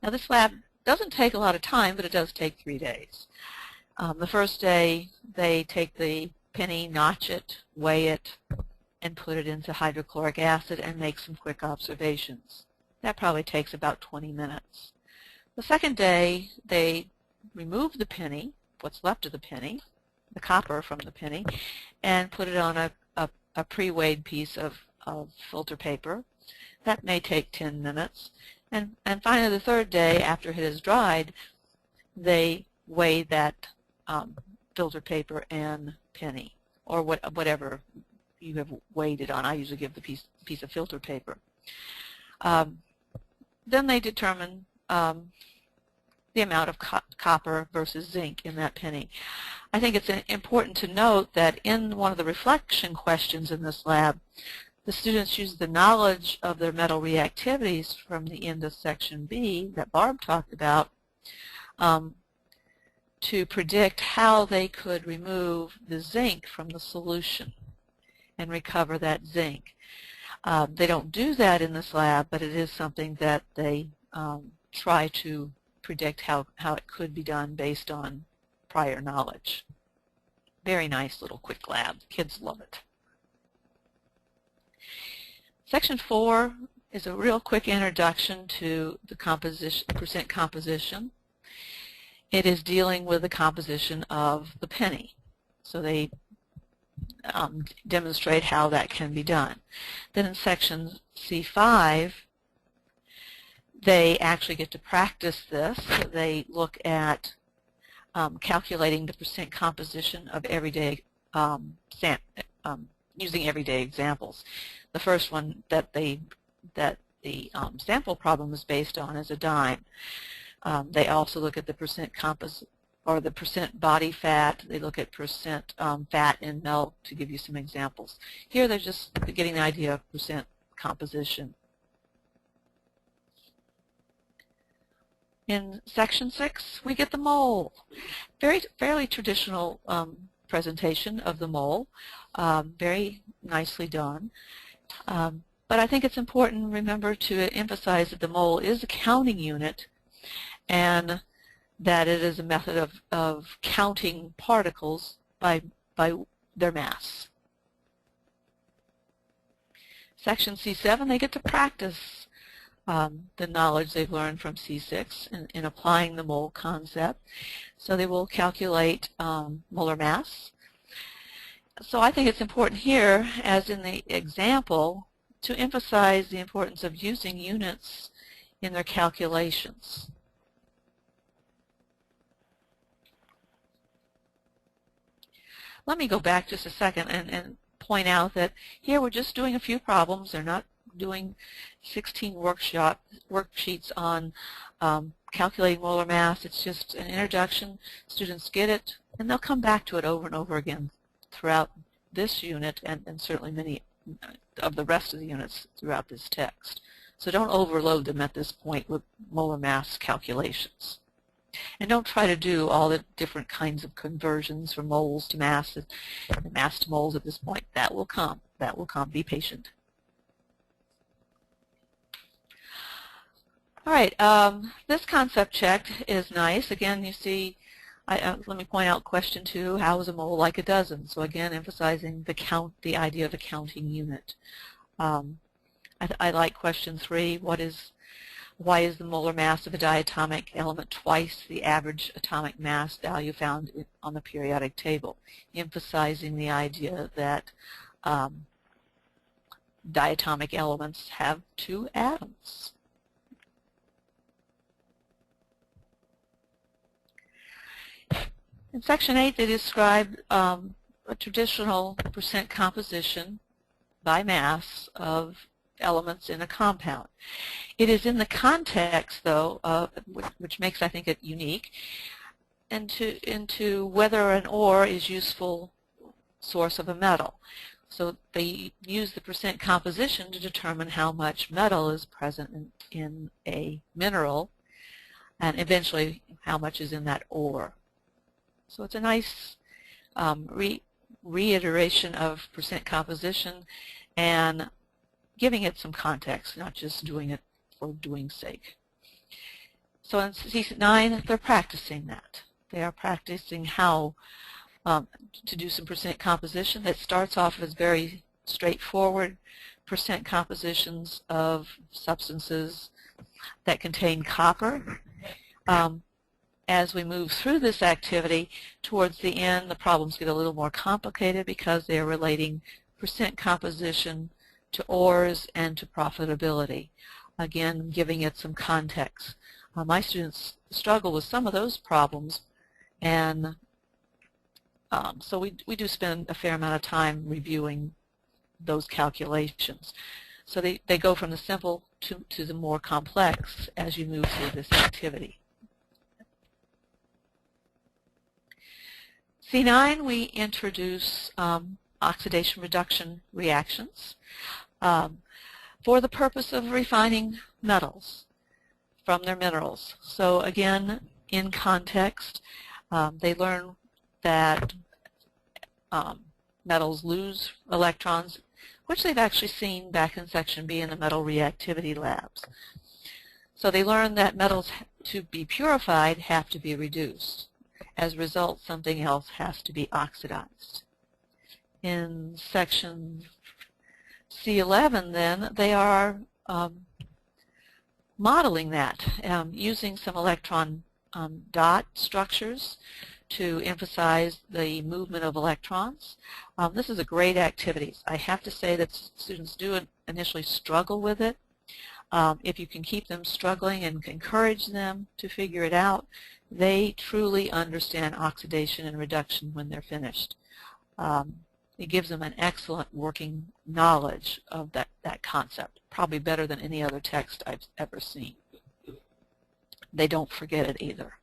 Now this lab doesn't take a lot of time, but it does take 3 days. The first day they take the penny, notch it, weigh it, and put it into hydrochloric acid and make some quick observations. That probably takes about 20 minutes. The second day they remove the penny, what's left of the penny, the copper from the penny, and put it on a pre-weighed piece of filter paper. That may take 10 minutes. And finally, the third day, after it has dried, they weigh that filter paper and penny, or whatever you have weighed it on. I usually give the piece of filter paper. Then they determine the amount of copper versus zinc in that penny. I think it's important to note that in one of the reflection questions in this lab, the students use the knowledge of their metal reactivities from the end of section B that Barb talked about to predict how they could remove the zinc from the solution and recover that zinc. They don't do that in this lab, but it is something that they try to predict how it could be done based on prior knowledge. Very nice little quick lab. Kids love it. Section 4 is a real quick introduction to the percent composition. It is dealing with the composition of the penny. So they demonstrate how that can be done. Then in section C5, they actually get to practice this. So they look at calculating the percent composition of everyday, using everyday examples. The first one that the sample problem is based on is a dime. They also look at the percent or the percent body fat. They look at percent fat in milk, to give you some examples. Here they're just getting the idea of percent composition. In section 6, we get the mole. Fairly traditional presentation of the mole, very nicely done. But I think it's important, remember, to emphasize that the mole is a counting unit and that it is a method of counting particles by their mass. Section C7, they get to practice the knowledge they've learned from C6 in applying the mole concept. So they will calculate molar mass. So I think it's important here, as in the example, to emphasize the importance of using units in their calculations. Let me go back just a second and point out that here we're just doing a few problems. They're not doing 16 worksheets on calculating molar mass. It's just an introduction. Students get it, and they'll come back to it over and over again throughout this unit and certainly many of the rest of the units throughout this text. So don't overload them at this point with molar mass calculations. And don't try to do all the different kinds of conversions from moles to mass and mass to moles at this point. That will come. That will come. Be patient. All right. This concept check is nice. Again, you see, let me point out question 2, how is a mole like a dozen? So again, emphasizing the idea of a counting unit. I like question 3, why is the molar mass of a diatomic element twice the average atomic mass value found on the periodic table? Emphasizing the idea that diatomic elements have 2 atoms. In section 8, they describe a traditional percent composition by mass of elements in a compound. It is in the context, though, which makes, I think, it unique, into whether an ore is useful source of a metal. So they use the percent composition to determine how much metal is present in a mineral, and eventually how much is in that ore. So it's a nice reiteration of percent composition and giving it some context, not just doing it for doing's sake. So in C9, they're practicing that. They are practicing how to do some percent composition that starts off as very straightforward percent compositions of substances that contain copper. As we move through this activity, towards the end, the problems get a little more complicated because they are relating percent composition to ores and to profitability. Again, giving it some context. My students struggle with some of those problems, and so we do spend a fair amount of time reviewing those calculations. So they go from the simple to the more complex as you move through this activity. C9, we introduce oxidation reduction reactions for the purpose of refining metals from their minerals. So again, in context, they learn that metals lose electrons, which they've actually seen back in Section B in the metal reactivity labs. So they learn that metals, to be purified, have to be reduced. As a result, something else has to be oxidized. In Section C11, then, they are modeling that, using some electron dot structures to emphasize the movement of electrons. This is a great activity. I have to say that students do initially struggle with it. If you can keep them struggling and encourage them to figure it out, they truly understand oxidation and reduction when they're finished. It gives them an excellent working knowledge of that concept, probably better than any other text I've ever seen. They don't forget it either.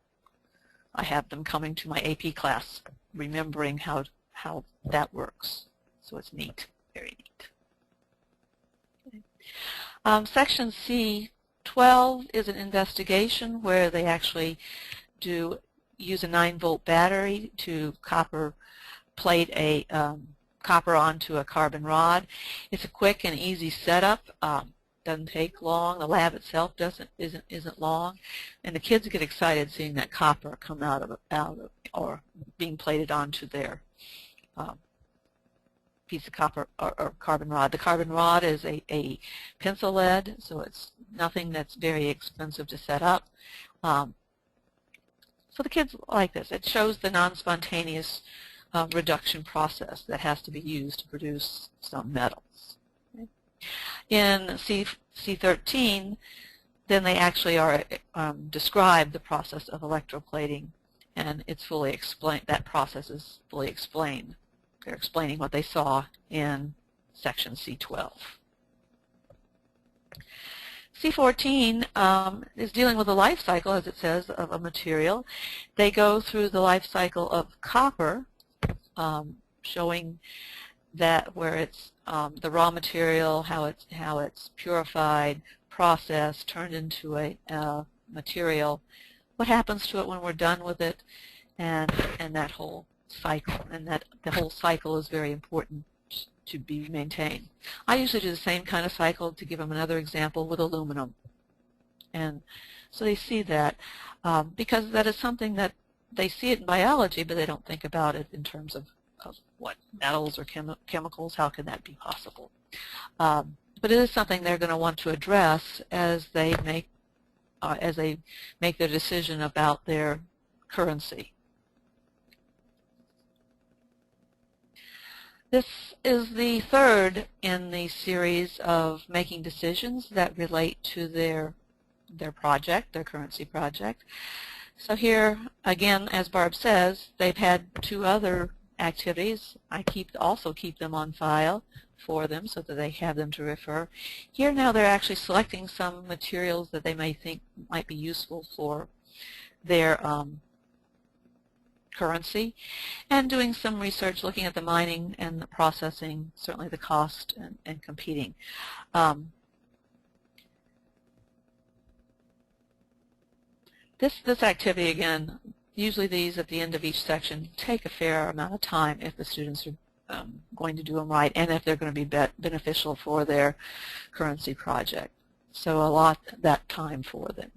I have them coming to my AP class remembering how that works. So it's neat, very neat. Okay. Section C12 is an investigation where they actually use a 9-volt battery to plate a copper onto a carbon rod. It's a quick and easy setup. Doesn't take long. The lab itself isn't long, and the kids get excited seeing that copper come out of or being plated onto their piece of copper or carbon rod. The carbon rod is a pencil lead, so it's nothing that's very expensive to set up. So the kids like this. It shows the non-spontaneous reduction process that has to be used to produce some metals. Okay. In C13, then they actually describe the process of electroplating, and it's fully explained. That process is fully explained they're explaining what they saw in section C12. C14 is dealing with the life cycle, as it says, of a material. They go through the life cycle of copper, showing that where it's the raw material, how it's purified, processed, turned into a material, what happens to it when we're done with it, and that whole cycle. And that the whole cycle is very important to be maintained. I usually do the same kind of cycle, to give them another example, with aluminum. And so they see that because that is something that they see it in biology, but they don't think about it in terms of what metals or chemicals. How can that be possible? But it is something they're going to want to address as they make their decision about their currency. This is the third in the series of making decisions that relate to their project, their currency project. So here, again, as Barb says, they've had two other activities. I also keep them on file for them so that they have them to refer. Here now they're actually selecting some materials that they may think might be useful for their currency, and doing some research looking at the mining and the processing, certainly the cost and competing. This activity, again, usually these at the end of each section take a fair amount of time if the students are going to do them right, and if they're going to be beneficial for their currency project. So a lot that time for them.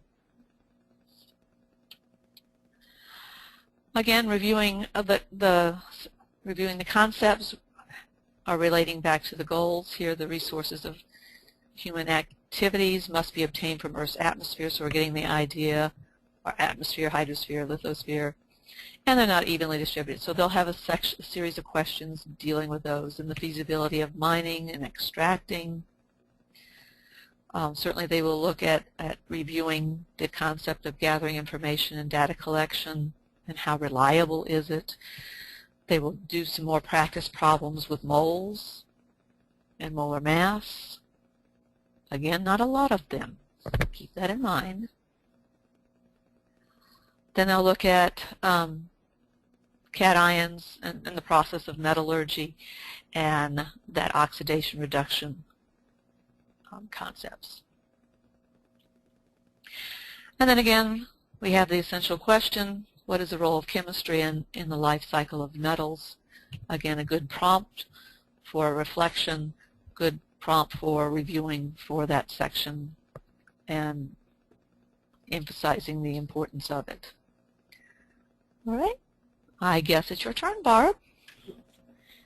Again, reviewing the concepts are relating back to the goals. Here, the resources of human activities must be obtained from Earth's atmosphere, so we're getting the idea, our atmosphere, hydrosphere, lithosphere, and they're not evenly distributed. So they'll have a series of questions dealing with those, and the feasibility of mining and extracting. Certainly they will look at reviewing the concept of gathering information and data collection, and how reliable is it. They will do some more practice problems with moles and molar mass. Again, not a lot of them. Keep that in mind. Then they'll look at cations and the process of metallurgy and that oxidation reduction concepts. And then again, we have the essential question: what is the role of chemistry in the life cycle of metals? Again, a good prompt for reflection, good prompt for reviewing for that section and emphasizing the importance of it. All right, I guess it's your turn, Barb.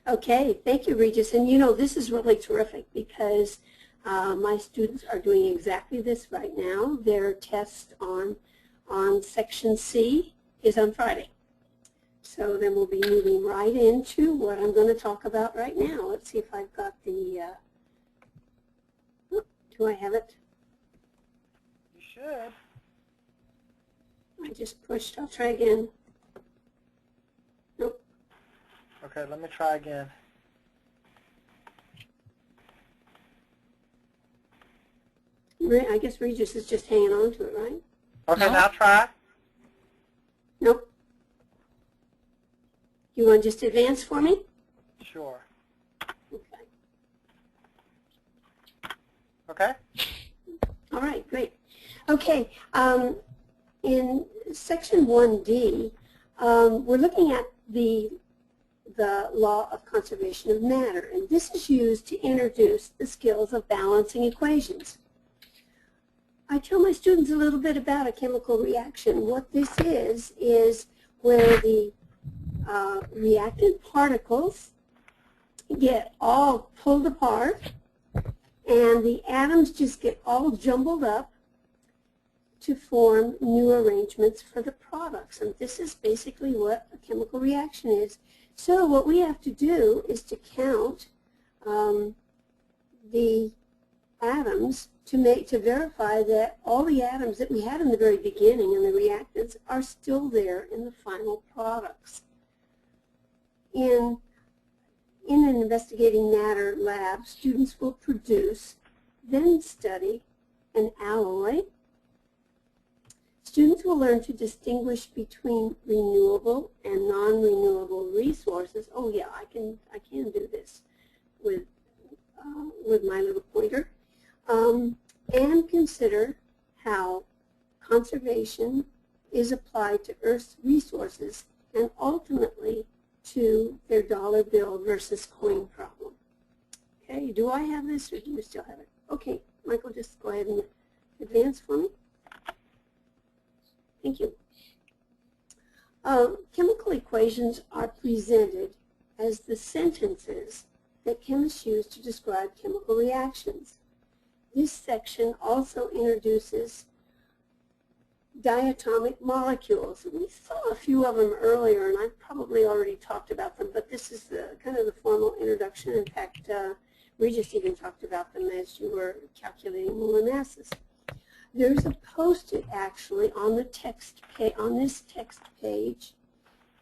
Okay, thank you, Regis. And you know, this is really terrific because my students are doing exactly this right now. Their test on section C is on Friday. So then we'll be moving right into what I'm going to talk about right now. Let's see if I've got the, do I have it? You should. I just pushed. I'll try again. Nope. Okay, let me try again. I guess Regis is just hanging on to it, right? Okay, No. now try. Nope. You want to just advance for me? Sure. Okay. Okay? All right, great. Okay, in section 1D, we're looking at the law of conservation of matter, and this is used to introduce the skills of balancing equations. I tell my students a little bit about a chemical reaction. What this is where the reactant particles get all pulled apart and the atoms just get all jumbled up to form new arrangements for the products. And this is basically what a chemical reaction is. So what we have to do is to count the atoms to verify that all the atoms that we had in the very beginning in the reactants are still there in the final products. In an investigating matter lab, students will produce, then study, an alloy. Students will learn to distinguish between renewable and non-renewable resources. Oh yeah, I can do this with my little pointer. And consider how conservation is applied to Earth's resources and ultimately to their dollar bill versus coin problem. Okay, do I have this or do you still have it? Okay, Michael, just go ahead and advance for me. Thank you. Chemical equations are presented as the sentences that chemists use to describe chemical reactions. This section also introduces diatomic molecules. We saw a few of them earlier, and I've probably already talked about them, but this is kind of the formal introduction. In fact, Regis even talked about them as you were calculating molar masses. There's a post-it actually on the text on this text page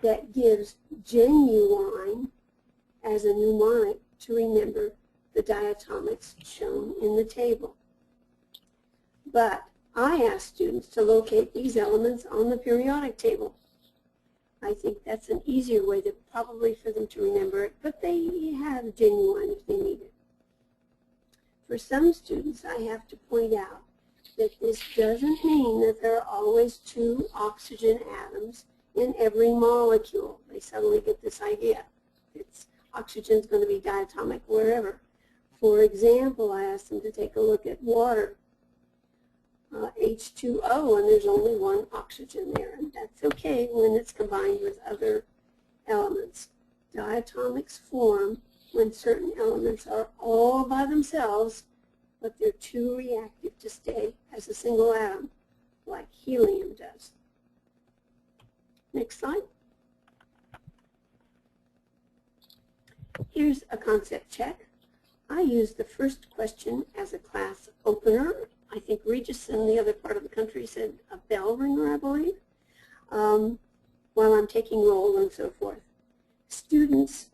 that gives genuine as a mnemonic to remember the diatomics shown in the table. But I asked students to locate these elements on the periodic table. I think that's an easier way probably for them to remember it, but they have genuine if they need it. For some students, I have to point out that this doesn't mean that there are always 2 oxygen atoms in every molecule. They suddenly get this idea. Oxygen is going to be diatomic wherever. For example, I asked them to take a look at water, H2O, and there's only 1 oxygen there, and that's okay when it's combined with other elements. Diatomics form when certain elements are all by themselves, but they're too reactive to stay as a single atom, like helium does. Next slide. Here's a concept check. I used the first question as a class opener. I think Regis in the other part of the country said a bell ringer, I believe, while I'm taking roll and so forth. Students'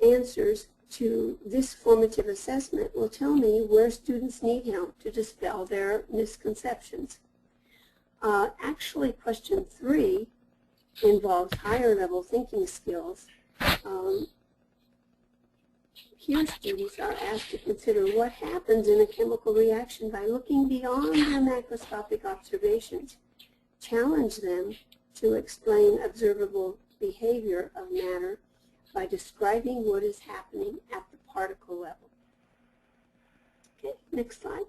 answers to this formative assessment will tell me where students need help to dispel their misconceptions. Actually, question 3 involves higher level thinking skills. Here students are asked to consider what happens in a chemical reaction by looking beyond their macroscopic observations. Challenge them to explain observable behavior of matter by describing what is happening at the particle level. Okay, next slide.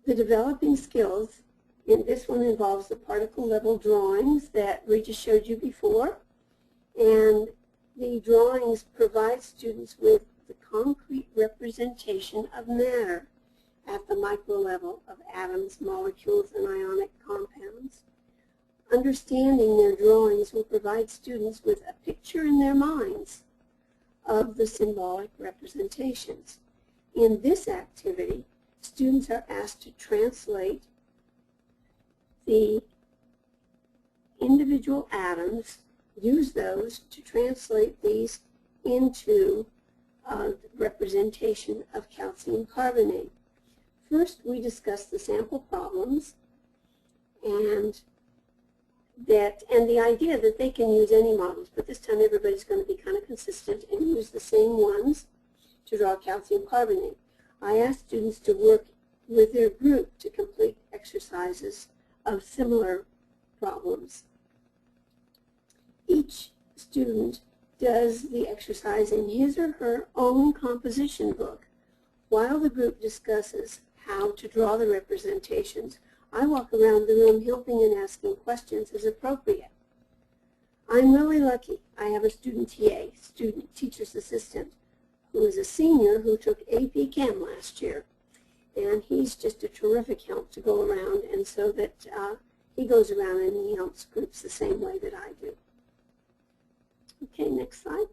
The developing skills in this one involves the particle level drawings that Regis showed you before, and the drawings provide students with the concrete representation of matter at the micro level of atoms, molecules, and ionic compounds. Understanding their drawings will provide students with a picture in their minds of the symbolic representations. In this activity, students are asked to translate the individual atoms, use those to translate these into representation of calcium carbonate. First, we discuss the sample problems and the idea that they can use any models, but this time everybody's going to be kind of consistent and use the same ones to draw calcium carbonate. I asked students to work with their group to complete exercises of similar problems. Each student does the exercise in his or her own composition book. While the group discusses how to draw the representations, I walk around the room helping and asking questions as appropriate. I'm really lucky. I have a student TA, student teacher's assistant, who is a senior who took AP Chem last year. And he's just a terrific help to go around, and so that he goes around and he helps groups the same way that I do. Okay, next slide.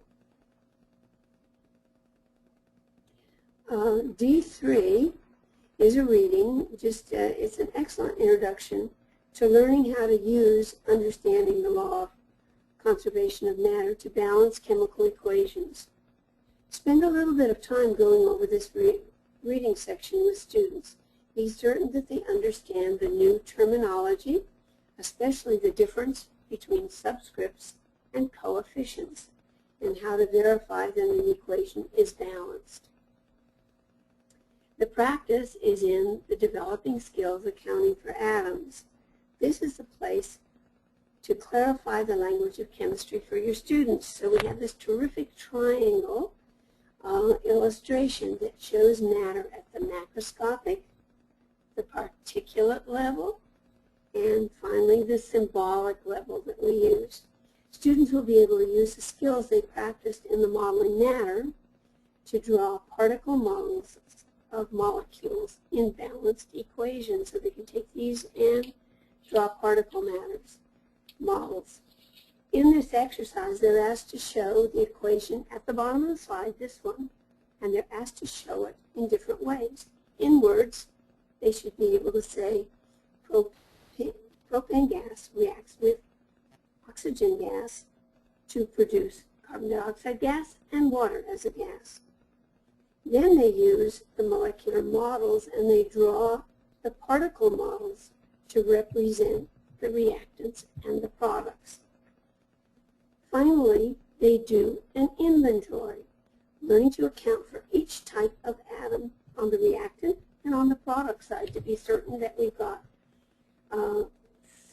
D3 is a reading. It's an excellent introduction to learning how to use understanding the law of conservation of matter to balance chemical equations. Spend a little bit of time going over this reading section with students. Be certain that they understand the new terminology, especially the difference between subscripts and coefficients, and how to verify that an equation is balanced. The practice is in the developing skills accounting for atoms. This is the place to clarify the language of chemistry for your students. So we have this terrific triangle illustration that shows matter at the macroscopic, the particulate level, and finally the symbolic level that we use. Students will be able to use the skills they practiced in the modeling matter to draw particle models of molecules in balanced equations. So they can take these and draw particle models. In this exercise, they're asked to show the equation at the bottom of the slide, this one, and they're asked to show it in different ways. In words, they should be able to say propane gas reacts with oxygen gas to produce carbon dioxide gas and water as a gas. Then they use the molecular models and they draw the particle models to represent the reactants and the products. Finally, they do an inventory, learning to account for each type of atom on the reactant and on the product side to be certain that we've got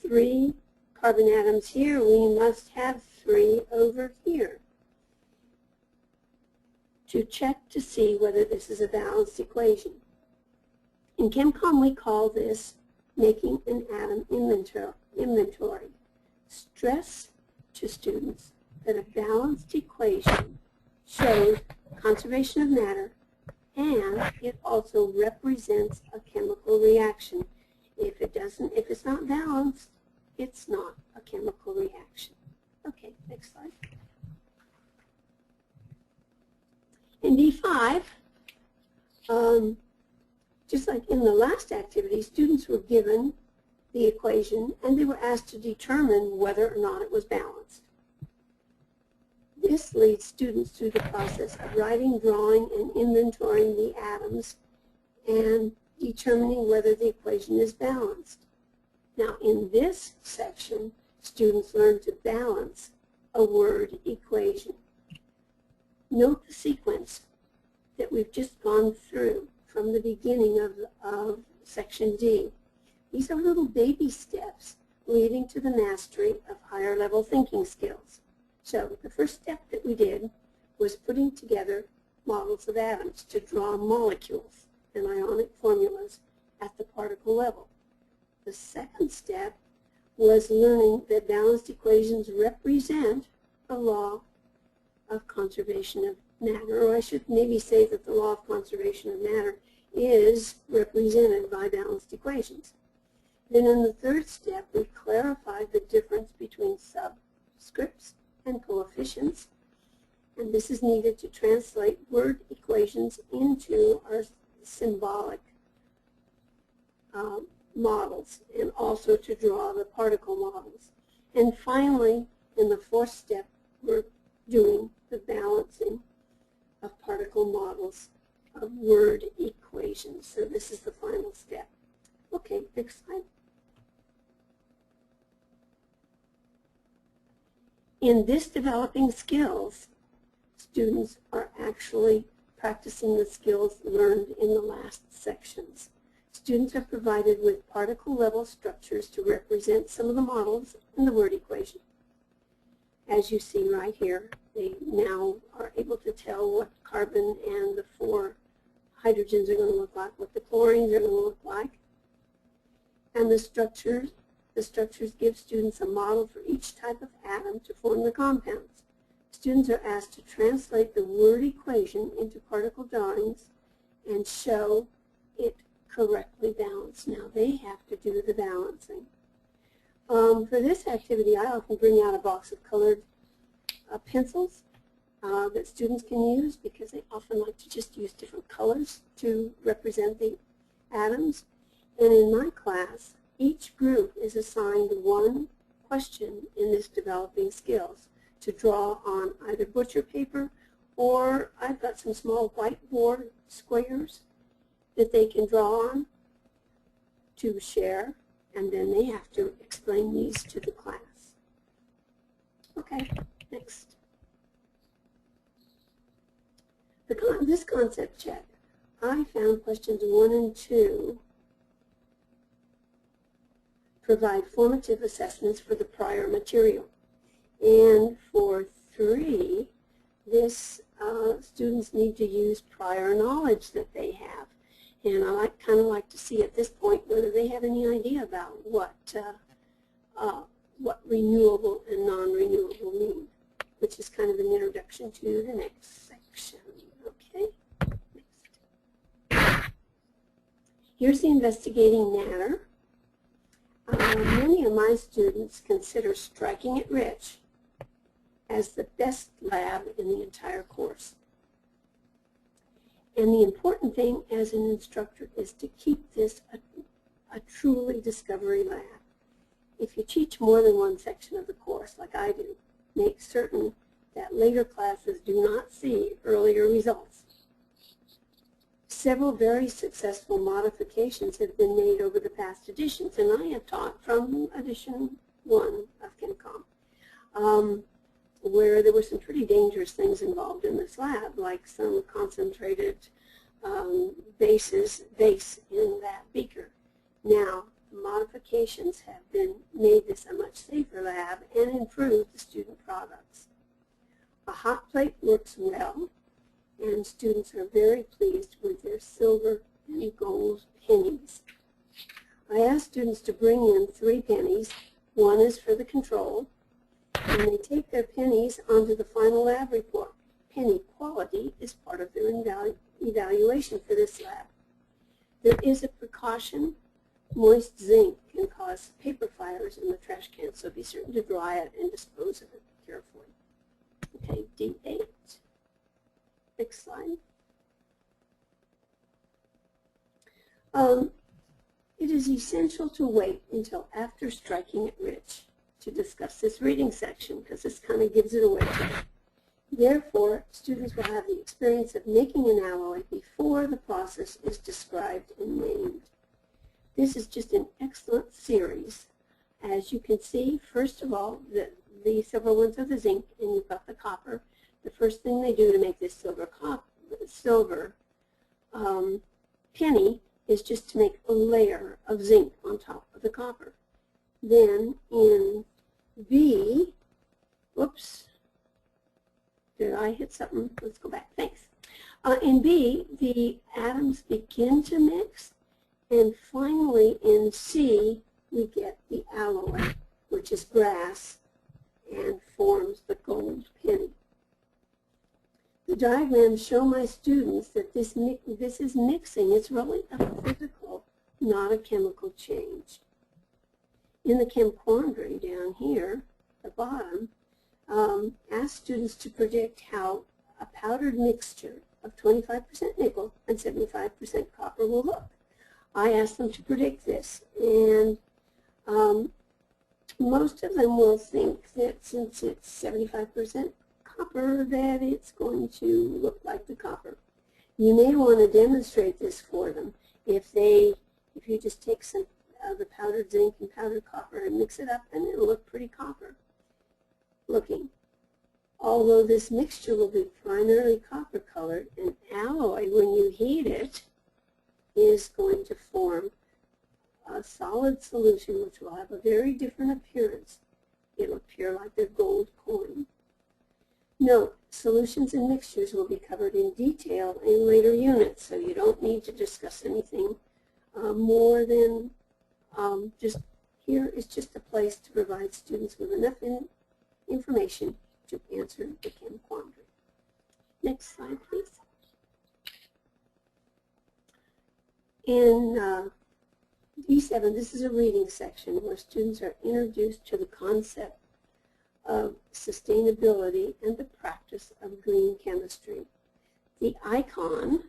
3 carbon atoms here. We must have 3 over here to check to see whether this is a balanced equation. In ChemCom, we call this making an atom inventory. Stress to students that a balanced equation shows conservation of matter and it also represents a chemical reaction. If it's not balanced, it's not a chemical reaction. Okay, next slide. In D5, just like in the last activity, students were given the equation and they were asked to determine whether or not it was balanced. This leads students through the process of writing, drawing, and inventorying the atoms and determining whether the equation is balanced. Now, in this section, students learn to balance a word equation. Note the sequence that we've just gone through from the beginning of Section D. These are little baby steps leading to the mastery of higher level thinking skills. So the first step that we did was putting together models of atoms to draw molecules and ionic formulas at the particle level. The second step was learning that balanced equations represent the law of conservation of matter, or I should maybe say that the law of conservation of matter is represented by balanced equations. Then in the third step, we clarified the difference between subscripts and coefficients, and this is needed to translate word equations into our symbolic models and also to draw the particle models. And finally, in the fourth step, we're doing the balancing of particle models of word equations. So this is the final step. Okay, next slide. In this developing skills, students are actually practicing the skills learned in the last sections. Students are provided with particle level structures to represent some of the models in the word equation. As you see right here, they now are able to tell what carbon and the 4 hydrogens are going to look like, what the chlorines are going to look like. And the structures give students a model for each type of atom to form the compounds. Students are asked to translate the word equation into particle drawings and show it correctly balanced. Now they have to do the balancing. For this activity, I often bring out a box of colored pencils that students can use because they often like to just use different colors to represent the atoms. And in my class, Each group is assigned one question in this developing skills to draw on either butcher paper, or I've got some small whiteboard squares that they can draw on to share, and then they have to explain these to the class. Okay, next. This concept check, I found questions 1 and 2 provide formative assessments for the prior material. And for 3, this students need to use prior knowledge that they have. And I kind of like to see at this point whether they have any idea about what renewable and non-renewable mean, which is kind of an introduction to the next section. Okay, next. Here's the investigating matter. Many of my students consider Striking It Rich as the best lab in the entire course. And the important thing as an instructor is to keep this a truly discovery lab. If you teach more than one section of the course, like I do, make certain that later classes do not see earlier results. Several very successful modifications have been made over the past editions, and I have taught from edition 1 of ChemCom, where there were some pretty dangerous things involved in this lab, like some concentrated base in that beaker. Now, modifications have been made this a much safer lab and improved the student products. A hot plate works well, and students are very pleased with their silver and gold pennies. I asked students to bring in 3 pennies. 1 is for the control, and they take their pennies onto the final lab report. Penny quality is part of their evaluation for this lab. There is a precaution. Moist zinc can cause paper fires in the trash can, so be certain to dry it and dispose of it carefully. Okay, D8. Next slide. It is essential to wait until after Striking It Rich to discuss this reading section, because this kind of gives it away. Therefore, students will have the experience of making an alloy before the process is described and named. This is just an excellent series. As you can see, first of all, the silver ones are the zinc, and you've got the copper. The first thing they do to make this silver penny is just to make a layer of zinc on top of the copper. Then in B, whoops, did I hit something? Let's go back, thanks. In B, the atoms begin to mix, and finally in C, we get the alloy, which is brass, and forms the gold penny. The diagrams show my students that this is mixing. It's really a physical, not a chemical change. In the chem quandary down here, at the bottom, ask students to predict how a powdered mixture of 25% nickel and 75% copper will look. I asked them to predict this, and most of them will think that since it's 75% copper, that it's going to look like the copper. You may want to demonstrate this for them. If you just take some of the powdered zinc and powdered copper and mix it up, and it'll look pretty copper looking. Although this mixture will be primarily copper colored, an alloy, when you heat it, is going to form a solid solution which will have a very different appearance. It'll appear like a gold coin. Note, solutions and mixtures will be covered in detail in later units, so you don't need to discuss anything more than just here is just a place to provide students with enough information to answer the chem quandary. Next slide, please. In D7, this is a reading section where students are introduced to the concept of sustainability and the practice of green chemistry. The icon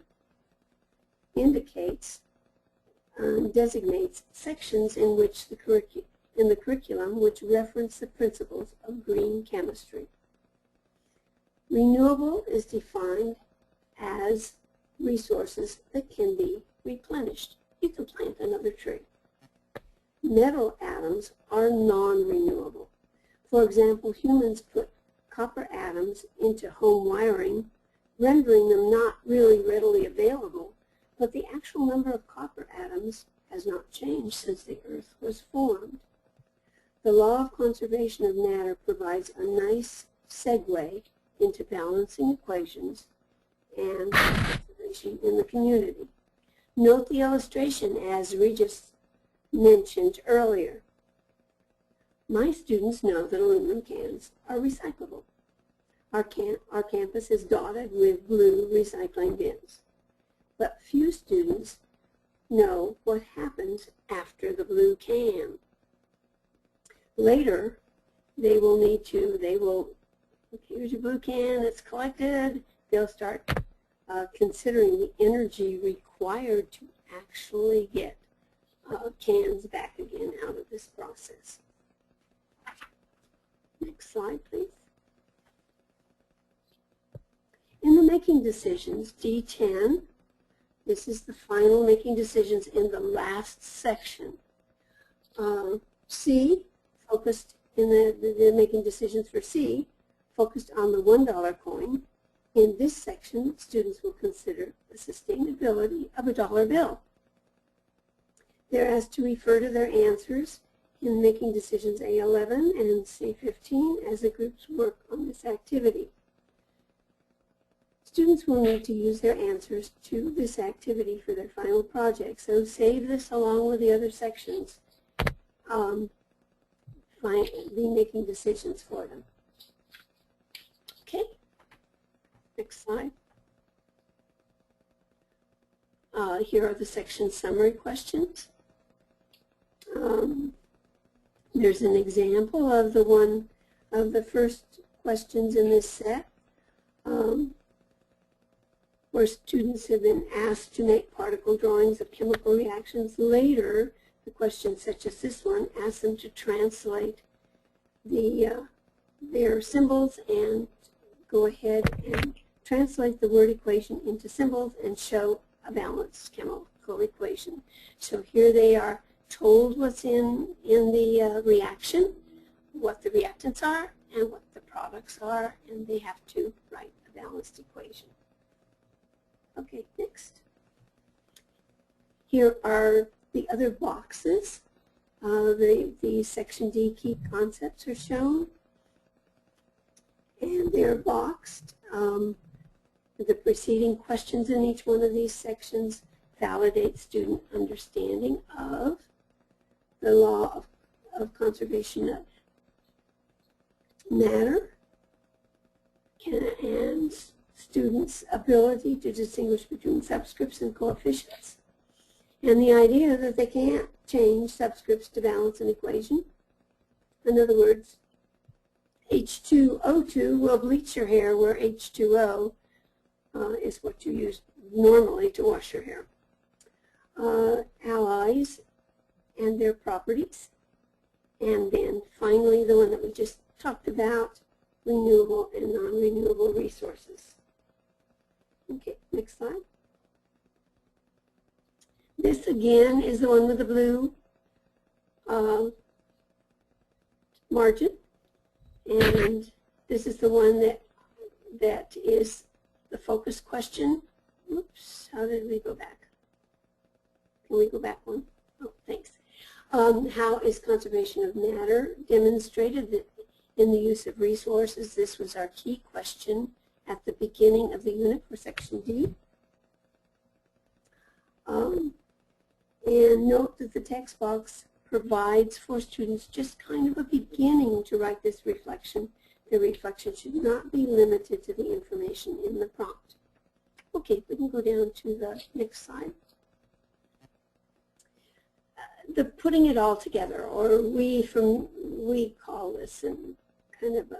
indicates designates sections in which the curriculum which reference the principles of green chemistry. Renewable is defined as resources that can be replenished. You can plant another tree. Metal atoms are non-renewable. For example, humans put copper atoms into home wiring, rendering them not really readily available, but the actual number of copper atoms has not changed since the Earth was formed. The law of conservation of matter provides a nice segue into balancing equations and conservation in the community. Note the illustration as Regis mentioned earlier. My students know that aluminum cans are recyclable. Our campus is dotted with blue recycling bins, but few students know what happens after the blue can. Later, here's your blue can, it's collected. They'll start considering the energy required to actually get cans back again out of this process. Next slide, please. In the making decisions, D10, this is the final making decisions in the last section. C, focused in the making decisions for C, focused on the $1 coin. In this section, students will consider the sustainability of a dollar bill. They're asked to refer to their answers in making decisions A11 and C15 as the groups work on this activity. Students will need to use their answers to this activity for their final project, so save this along with the other sections. Be making decisions for them. Okay, next slide. Here are the section summary questions. There's an example of the first questions in this set, where students have been asked to make particle drawings of chemical reactions. Later, the questions such as this one ask them to translate their symbols and go ahead and translate the word equation into symbols and show a balanced chemical equation. So here they are told what's in the reaction, what the reactants are, and what the products are, and they have to write a balanced equation. Okay, next. Here are the other boxes. The section D key concepts are shown, and they're boxed. The preceding questions in each one of these sections validate student understanding of the law of conservation of matter and students' ability to distinguish between subscripts and coefficients, and the idea that they can't change subscripts to balance an equation. In other words, H2O2 will bleach your hair, where H2O is what you use normally to wash your hair. Alloys and their properties, and then finally the one that we just talked about, renewable and non-renewable resources. Okay, next slide. This again is the one with the blue margin, and this is the one that is the focus question. Oops, how did we go back? Can we go back one? Oh, thanks. How is conservation of matter demonstrated in the use of resources? This was our key question at the beginning of the unit for section D. And note that the text box provides for students just kind of a beginning to write this reflection. The reflection should not be limited to the information in the prompt. Okay, we can go down to the next slide. The putting it all together, or we call this in kind of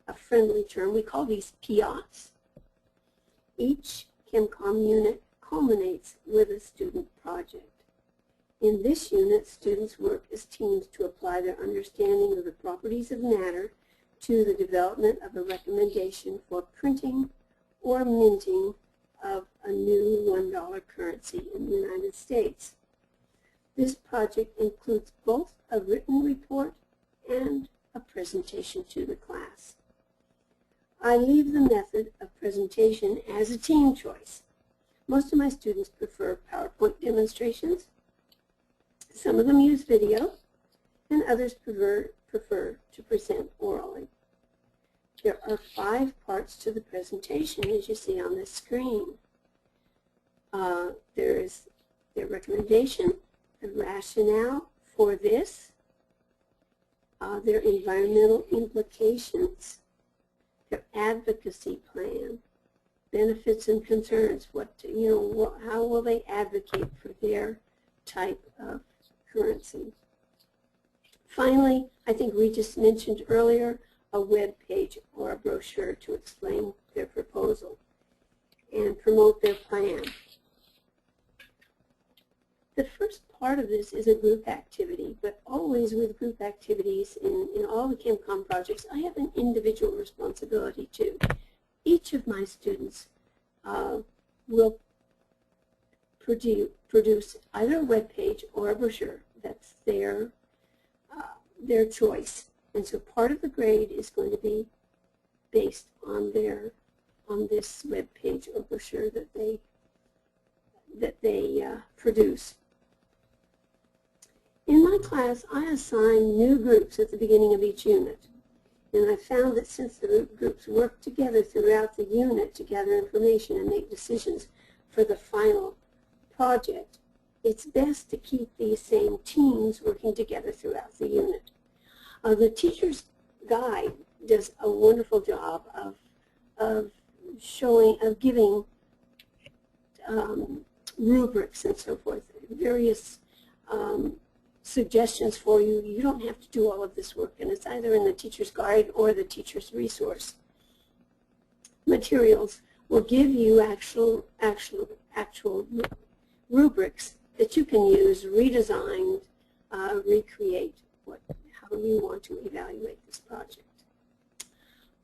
a friendly term, we call these PIATs. Each ChemCom unit culminates with a student project. In this unit, students work as teams to apply their understanding of the properties of matter to the development of a recommendation for printing or minting of a new $1 currency in the United States. This project includes both a written report and a presentation to the class. I leave the method of presentation as a team choice. Most of my students prefer PowerPoint demonstrations. Some of them use video, and others prefer to present orally. There are 5 parts to the presentation, as you see on this screen. There is their recommendation, the rationale for this, their environmental implications, their advocacy plan, benefits and concerns. How will they advocate for their type of currency? Finally, I think Regis mentioned earlier a web page or a brochure to explain their proposal and promote their plan. The first part of this is a group activity, but always with group activities in all the ChemCom projects, I have an individual responsibility too. Each of my students will produce either a web page or a brochure. That's their choice. And so part of the grade is going to be based on this web page or brochure that they produce. In my class, I assign new groups at the beginning of each unit. And I found that since the groups work together throughout the unit to gather information and make decisions for the final project, it's best to keep these same teams working together throughout the unit. The teacher's guide does a wonderful job of giving rubrics and so forth, various suggestions for you. You don't have to do all of this work, and it's either in the teacher's guide or the teacher's resource. Materials will give you actual rubrics that you can use, redesign, recreate how you want to evaluate this project.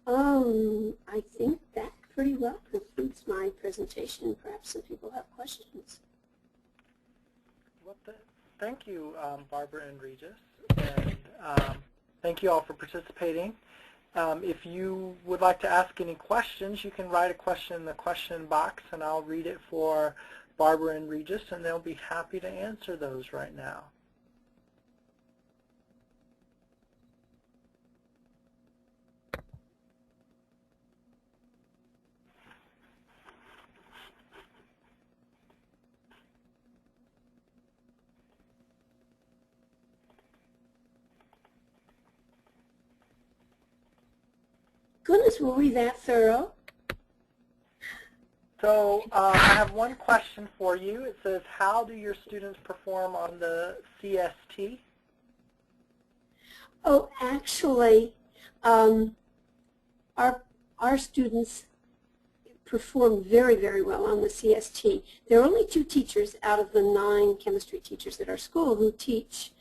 I think that pretty well concludes my presentation. Perhaps some people have questions. Thank you, Barbara and Regis, and thank you all for participating. If you would like to ask any questions, you can write a question in the question box, and I'll read it for Barbara and Regis, and they'll be happy to answer those right now. Goodness, were we that thorough? So I have one question for you. It says, how do your students perform on the CST? Oh, actually, our students perform very, very well on the CST. There are only 2 teachers out of the 9 chemistry teachers at our school who teach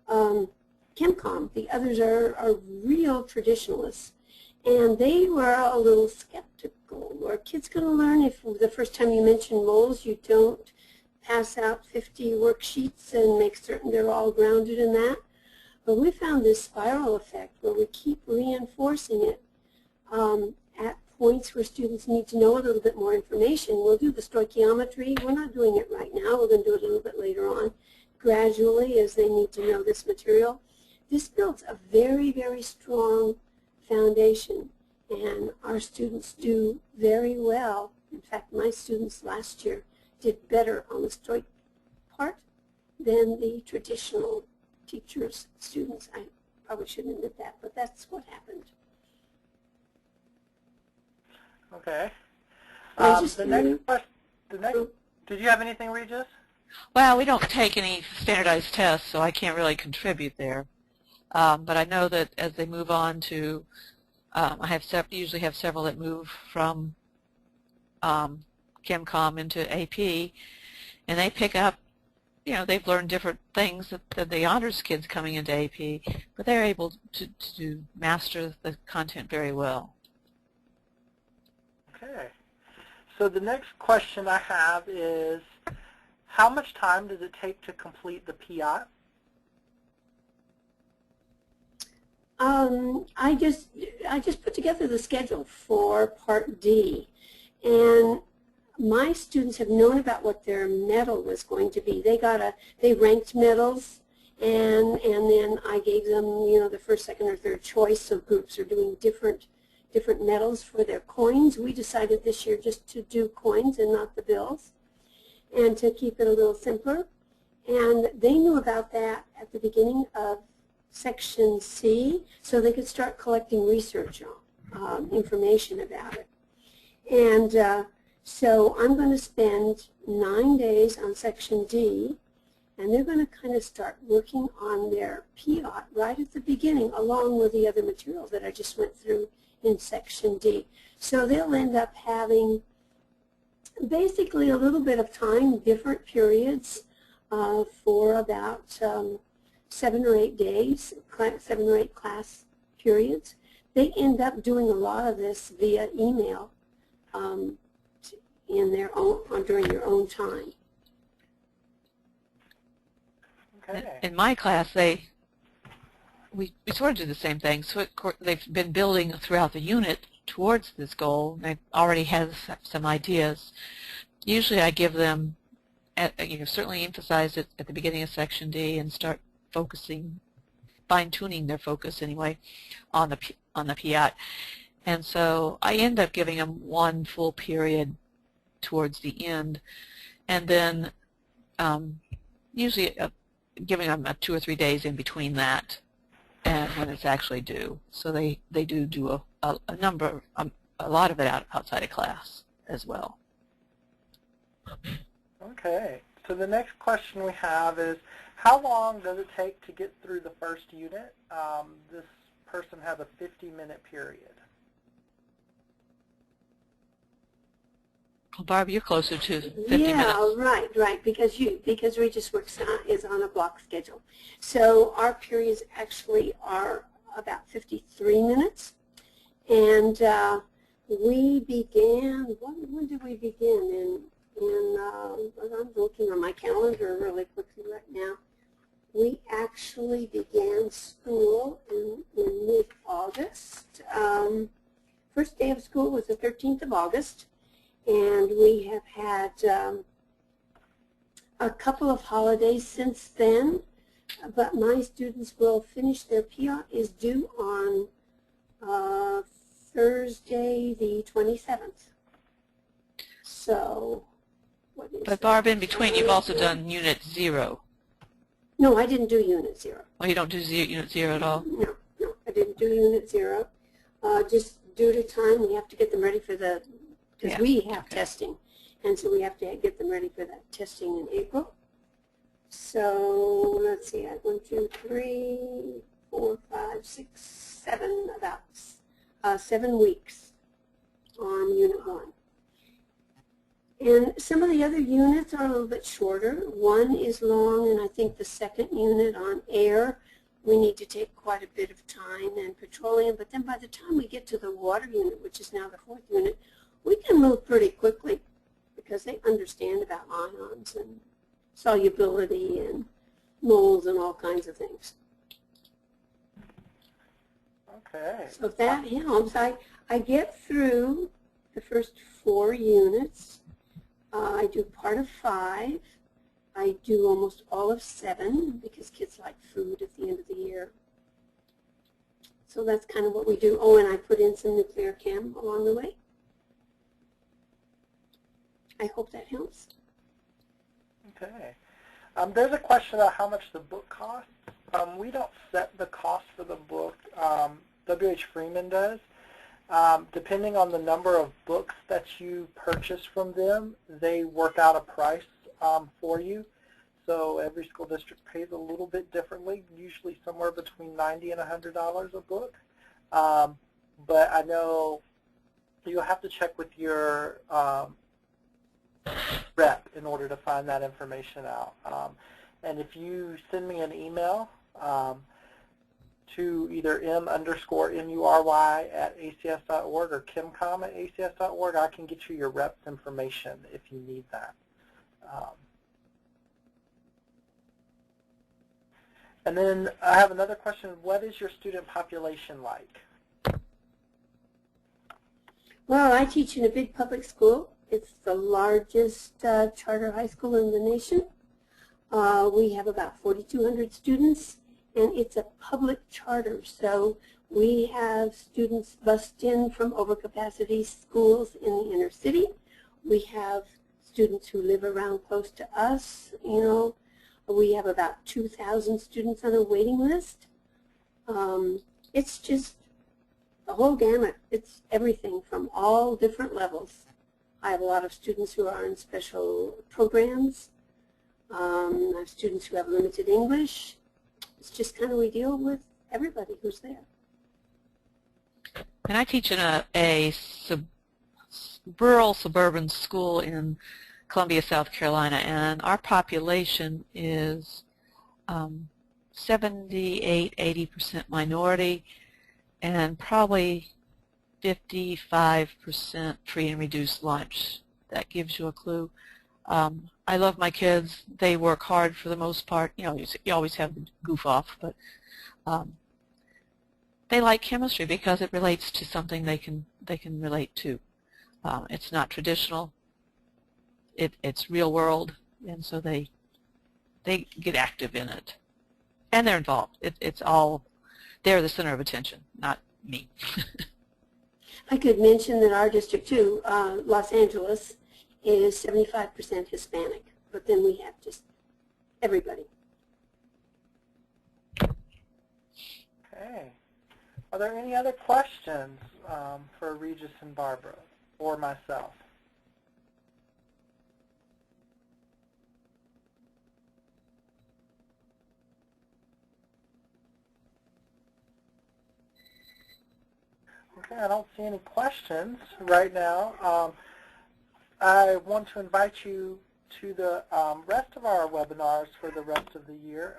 ChemCom. The others are real traditionalists. And they were a little skeptical. Are kids going to learn if the first time you mention moles, you don't pass out 50 worksheets and make certain they're all grounded in that? But we found this spiral effect where we keep reinforcing it at points where students need to know a little bit more information. We'll do the stoichiometry. We're not doing it right now. We're going to do it a little bit later on, gradually, as they need to know this material. This builds a very, very strong foundation, and our students do very well. In fact, my students last year did better on the stoic part than the traditional teachers' students. I probably shouldn't admit that, but that's what happened. Okay. The next question. Did you have anything, Regis? Well, we don't take any standardized tests, so I can't really contribute there. But I know that as they move on to, I usually have several that move from ChemCom into AP, and they pick up they've learned different things than the honors kids coming into AP, but they're able to master the content very well. Okay. So the next question I have is, how much time does it take to complete the PI? I just put together the schedule for Part D, and my students have known about what their medal was going to be. They ranked medals, and then I gave them, the first, second, or third choice. So groups are doing different medals for their coins. We decided this year just to do coins and not the bills, and to keep it a little simpler. And they knew about that at the beginning of Section C, so they could start collecting research on information about it. And so I'm going to spend 9 days on Section D, and they're going to kind of start working on their PIOT right at the beginning, along with the other material that I just went through in Section D. So they'll end up having basically a little bit of time, different periods, for about 7 or 8 days, 7 or 8 class periods. They end up doing a lot of this via email during their own time. Okay. In my class, we sort of do the same thing. So they've been building throughout the unit towards this goal. They already have some ideas. Usually I give them, certainly emphasize it at the beginning of Section D and start focusing, fine-tuning their focus anyway, on the PIAT. And so I end up giving them one full period towards the end, and then usually giving them 2 or 3 days in between that and when it's actually due. So they do a lot of it outside of class as well. Okay. So the next question we have is, how long does it take to get through the first unit? This person has a 50-minute period. Well, Barb, you're closer to 50 minutes. Yeah, right, because Regis Works is on a block schedule. So our periods actually are about 53 minutes. And we began, when did we begin? I'm looking on my calendar really quickly right now. We actually began school in mid-August. First day of school was the 13th of August. And we have had a couple of holidays since then, but my students will finish their PIOT is due on Thursday the 27th. So, what is But Barb, in between, you've also done Unit 0. No, I didn't do Unit 0. Oh, you don't do Unit 0 at all? No, I didn't do Unit 0. Just due to time, we have to get them ready for the, because we have testing, and so we have to get them ready for that testing in April. So let's see, I have 1, 2, 3, 4, 5, 6, 7, about 7 weeks on Unit 1. And some of the other units are a little bit shorter. One is long, and I think the second unit on air, we need to take quite a bit of time, and petroleum, but then by the time we get to the water unit, which is now the 4th unit, we can move pretty quickly because they understand about ions and solubility and moles and all kinds of things. Okay. So if that helps, I get through the first 4 units. I do part of 5. I do almost all of 7 because kids like food at the end of the year. So that's kind of what we do. Oh, and I put in some nuclear chem along the way. I hope that helps. Okay. There's a question about how much the book costs. We don't set the cost for the book. W.H. Freeman does. Depending on the number of books that you purchase from them, they work out a price for you. So every school district pays a little bit differently, usually somewhere between $90 and $100 a book. But I know you'll have to check with your rep in order to find that information out. And if you send me an email to either m_mury@acs.org or chemcom@acs.org, I can get you your rep's information if you need that. And then I have another question. What is your student population like? Well, I teach in a big public school. It's the largest charter high school in the nation. We have about 4,200 students, and it's a public charter. So we have students bussed in from overcapacity schools in the inner city. We have students who live around close to us. You know, we have about 2,000 students on a waiting list. It's just the whole gamut. It's everything from all different levels. I have a lot of students who are in special programs. I have students who have limited English. It's just kind of we deal with everybody who's there. And I teach in a rural suburban school in Columbia, South Carolina, and our population is 78–80% minority, and probably 55% free and reduced lunch. That gives you a clue. I love my kids. They work hard for the most part. You know, you always have the goof off, but they like chemistry because it relates to something they can relate to. It's not traditional. It's real world, and so they get active in it, and they're involved. It's all, they're the center of attention, not me. I could mention that our district too, Los Angeles, is 75% Hispanic, but then we have just everybody. Okay. Are there any other questions for Regis and Barbara or myself? Okay, I don't see any questions right now. I want to invite you to the rest of our webinars for the rest of the year.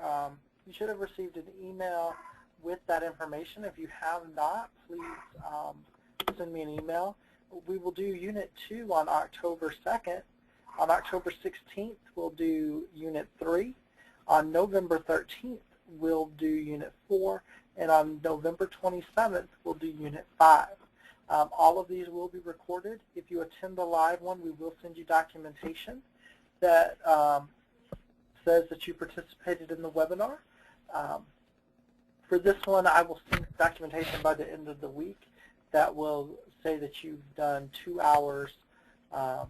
You should have received an email with that information. If you have not, please send me an email. We will do Unit 2 on October 2nd. On October 16th, we'll do Unit 3. On November 13th, we'll do Unit 4. And on November 27th, we'll do Unit 5. All of these will be recorded. If you attend the live one, we will send you documentation that says that you participated in the webinar. For this one, I will send documentation by the end of the week that will say that you've done 2 hours of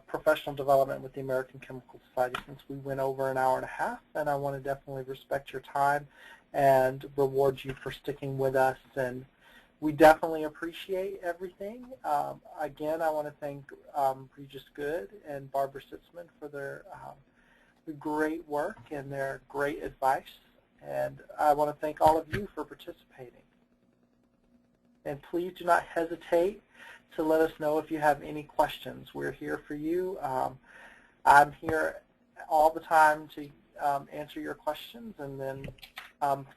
professional development with the American Chemical Society, since we went over an hour and a half, and I want to definitely respect your time and reward you for sticking with us. And we definitely appreciate everything. Again, I want to thank Regis Good and Barbara Sitzman for their great work and their great advice. And I want to thank all of you for participating. And please do not hesitate to let us know if you have any questions. We're here for you. I'm here all the time to answer your questions and then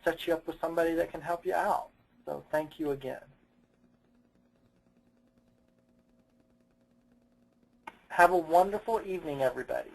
set you up with somebody that can help you out. So thank you again. Have a wonderful evening, everybody.